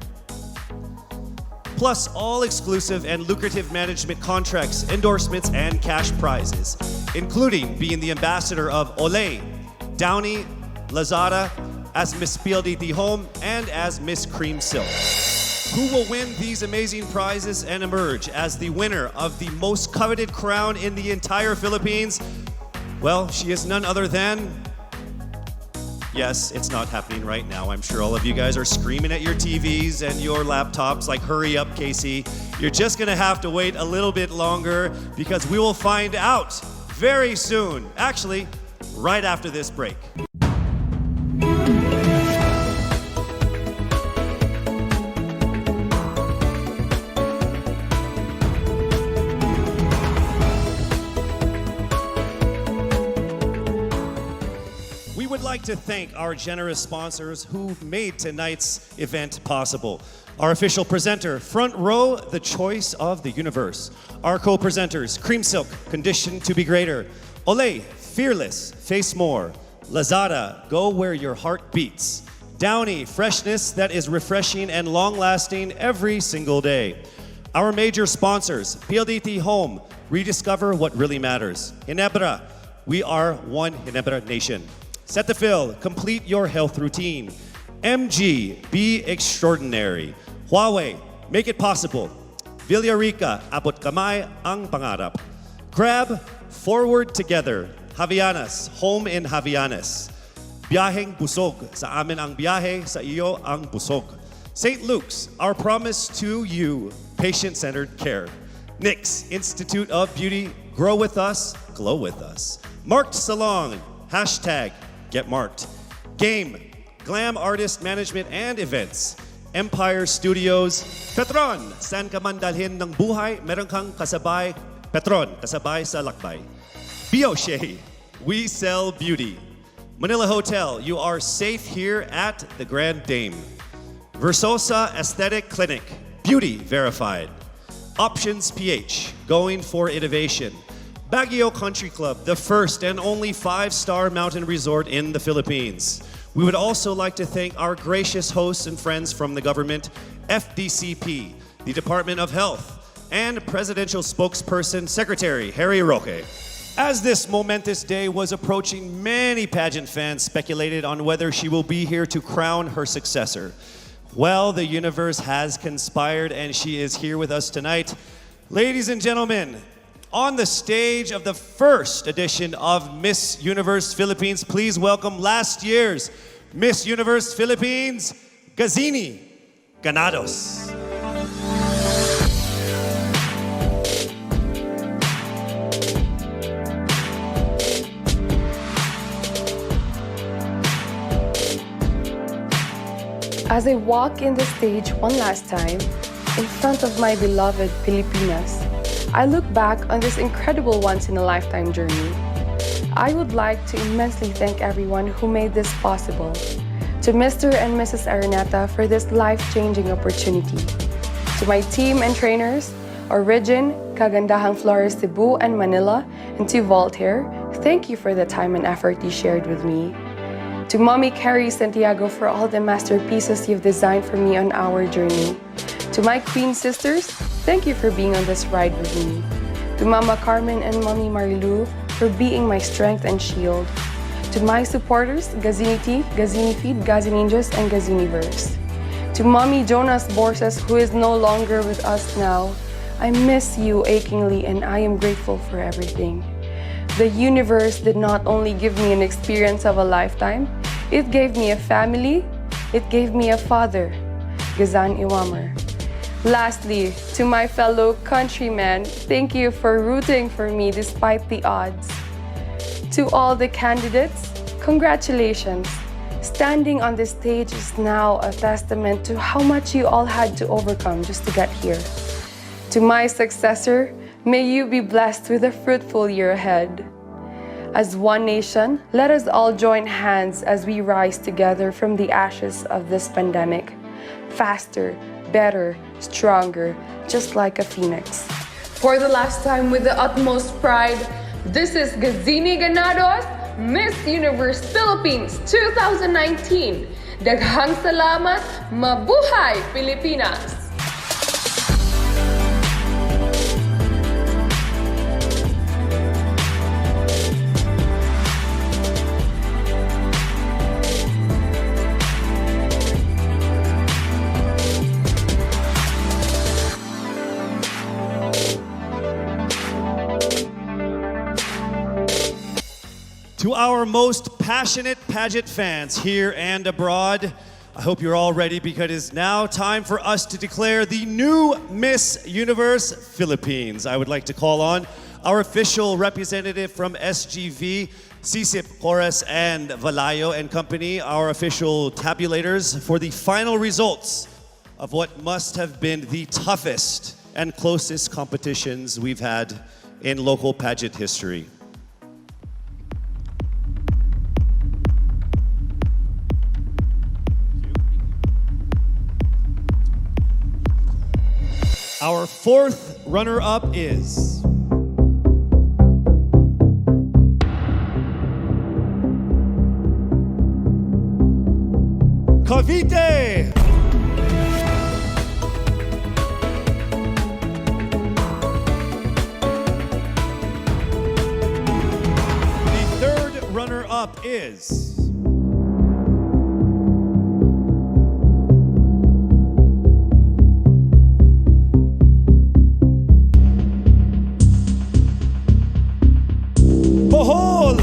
Plus all exclusive and lucrative management contracts, endorsements, and cash prizes, including being the ambassador of Olay, Downy, Lazada, as Miss PLDT Home, and as Miss Cream Silk. Who will win these amazing prizes and emerge as the winner of the most coveted crown in the entire Philippines? Well, she is none other than... Yes, it's not happening right now. I'm sure all of you guys are screaming at your TVs and your laptops like, hurry up, Casey. You're just gonna have to wait a little bit longer because we will find out very soon. Actually, right after this break. We would like to thank our generous sponsors who made tonight's event possible. Our official presenter, Front Row, the choice of the universe. Our co-presenters, Cream Silk, Conditioned to be Greater. Olay, Fearless, Face More. Lazada, Go Where Your Heart Beats. Downy, Freshness that is refreshing and long-lasting every single day. Our major sponsors, PLDT Home, rediscover what really matters. Ginebra, we are one Ginebra nation. Cetaphil, complete your health routine. MG, be extraordinary. Huawei, make it possible. Villarica, abot kamay ang pangarap. Grab, forward together. Javianas, home in Javianas. Biyaheng busog, sa amin ang biyahe, sa iyo ang busog. St. Luke's, our promise to you, patient-centered care. NYX, Institute of Beauty, grow with us, glow with us. Marked Salon, hashtag Get Marked. Game, Glam Artist Management and Events. Empire Studios. Petron, saan ka man dalhin ng buhay, meron kang kasabay. Petron, kasabay sa lakbay. Bioshea, we sell beauty. Manila Hotel, you are safe here at the Grand Dame. Versosa Aesthetic Clinic, beauty verified. Options PH, going for innovation. Baguio Country Club, the first and only 5-star mountain resort in the Philippines. We would also like to thank our gracious hosts and friends from the government, FDCP, the Department of Health, and Presidential Spokesperson Secretary Harry Roque. As this momentous day was approaching, many pageant fans speculated on whether she will be here to crown her successor. Well, the universe has conspired and she is here with us tonight. Ladies and gentlemen, on the stage of the first edition of Miss Universe Philippines, please welcome last year's Miss Universe Philippines, Gazini Ganados. As I walk in the stage one last time, in front of my beloved Filipinas, I look back on this incredible once-in-a-lifetime journey. I would like to immensely thank everyone who made this possible. To Mr. and Mrs. Araneta for this life-changing opportunity. To my team and trainers, Origin, Kagandahang Flores Cebu and Manila, and to Voltaire, thank you for the time and effort you shared with me. To Mommy Carrie Santiago for all the masterpieces you've designed for me on our journey. To my Queen sisters, thank you for being on this ride with me. To Mama Carmen and Mommy Marilu for being my strength and shield. To my supporters, Gazini T, Gazini Feed, Gazininjas, and Gaziniverse. To Mommy Jonas Borses, who is no longer with us now, I miss you achingly and I am grateful for everything. The universe did not only give me an experience of a lifetime, it gave me a family, it gave me a father, Gazan Iwamer. Lastly, to my fellow countrymen, thank you for rooting for me despite the odds. To all the candidates, congratulations. Standing on this stage is now a testament to how much you all had to overcome just to get here. To my successor, may you be blessed with a fruitful year ahead. As one nation, let us all join hands as we rise together from the ashes of this pandemic. Faster, better, stronger, just like a phoenix. For the last time with the utmost pride, this is Gazini Ganados, Miss Universe Philippines 2019. Daghang salamat, mabuhay Pilipinas! To our most passionate pageant fans here and abroad, I hope you're all ready because it is now time for us to declare the new Miss Universe Philippines. I would like to call on our official representative from SGV, Sisip, Corres, and Valayo and Company, our official tabulators for the final results of what must have been the toughest and closest competitions we've had in local pageant history. Our fourth runner-up is Cavite. The third runner-up is Bohol!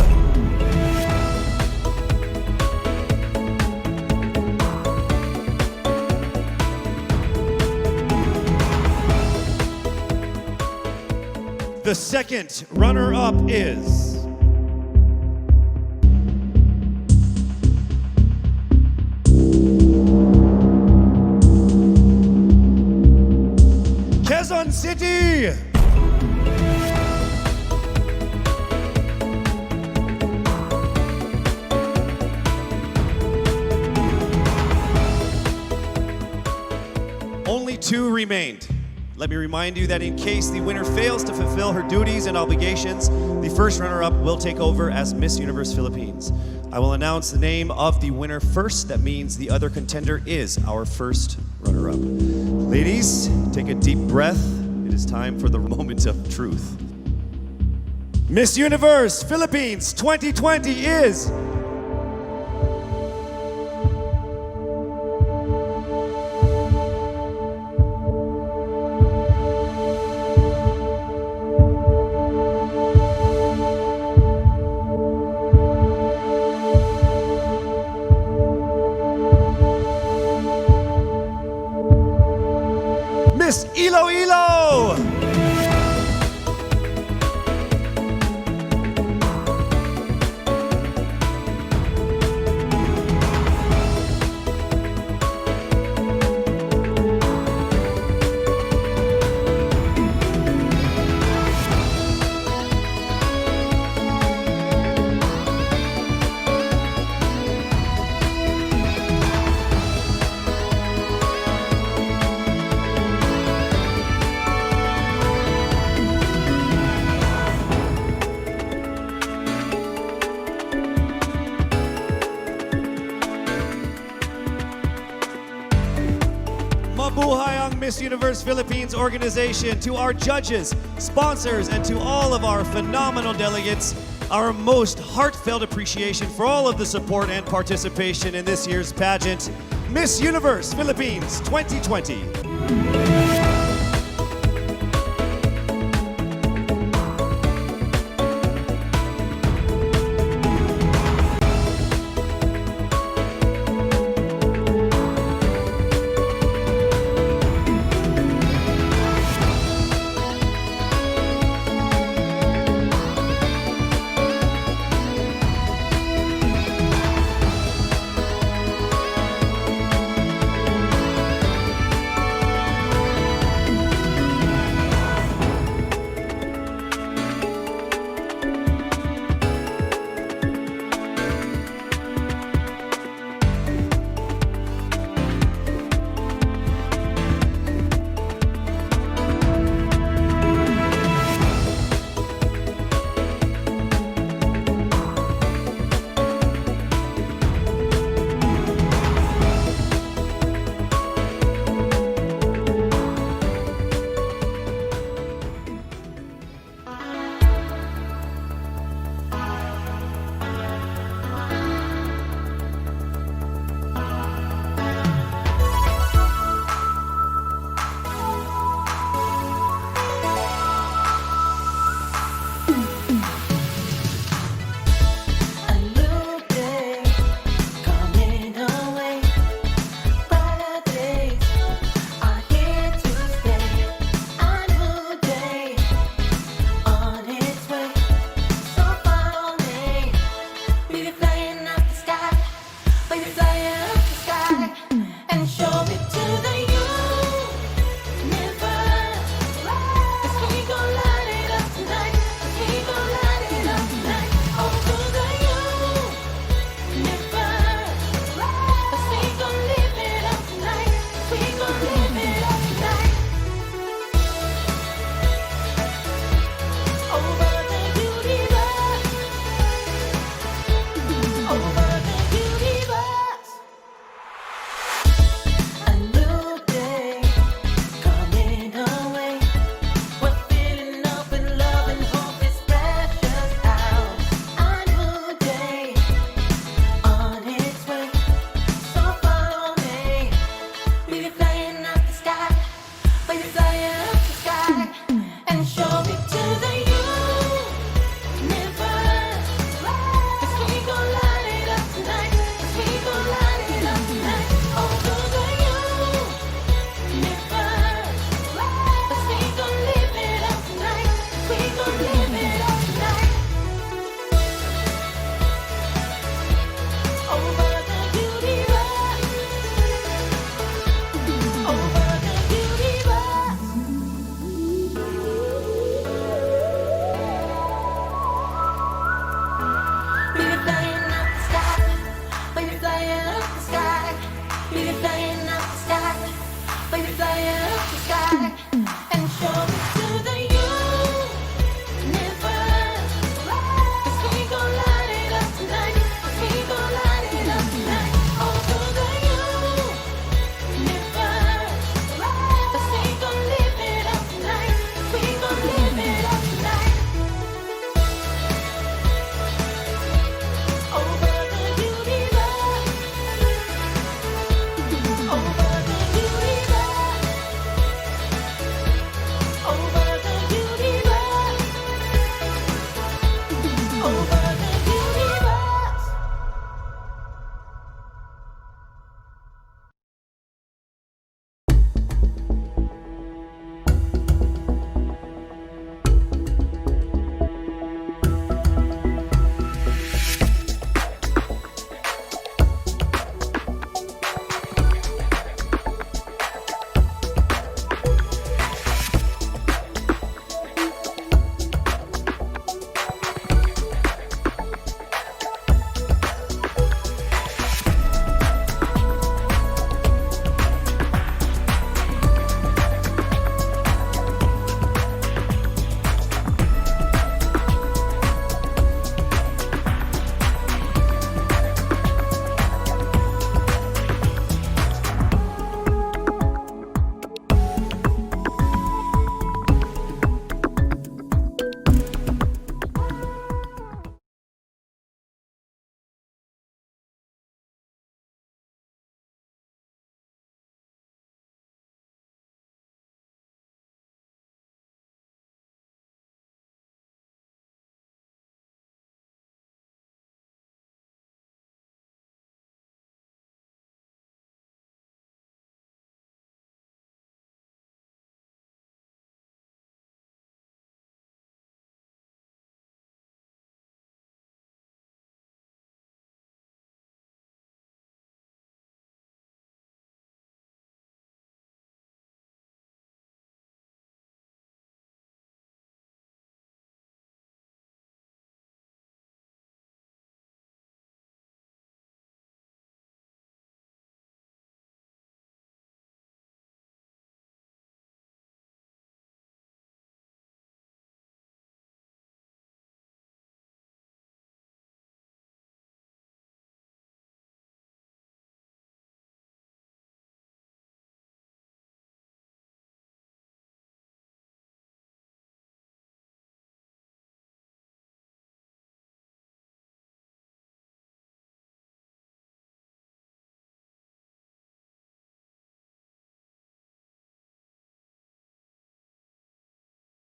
The second runner-up is Quezon City! Only two remained. Let me remind you that in case the winner fails to fulfill her duties and obligations, the first runner-up will take over as Miss Universe Philippines. I will announce the name of the winner first. That means the other contender is our first runner-up. Ladies, take a deep breath. It is time for the moment of truth. Miss Universe Philippines 2020 is Miss Iloilo! Miss Universe Philippines organization, to our judges, sponsors, and to all of our phenomenal delegates, our most heartfelt appreciation for all of the support and participation in this year's pageant, Miss Universe Philippines 2020. Over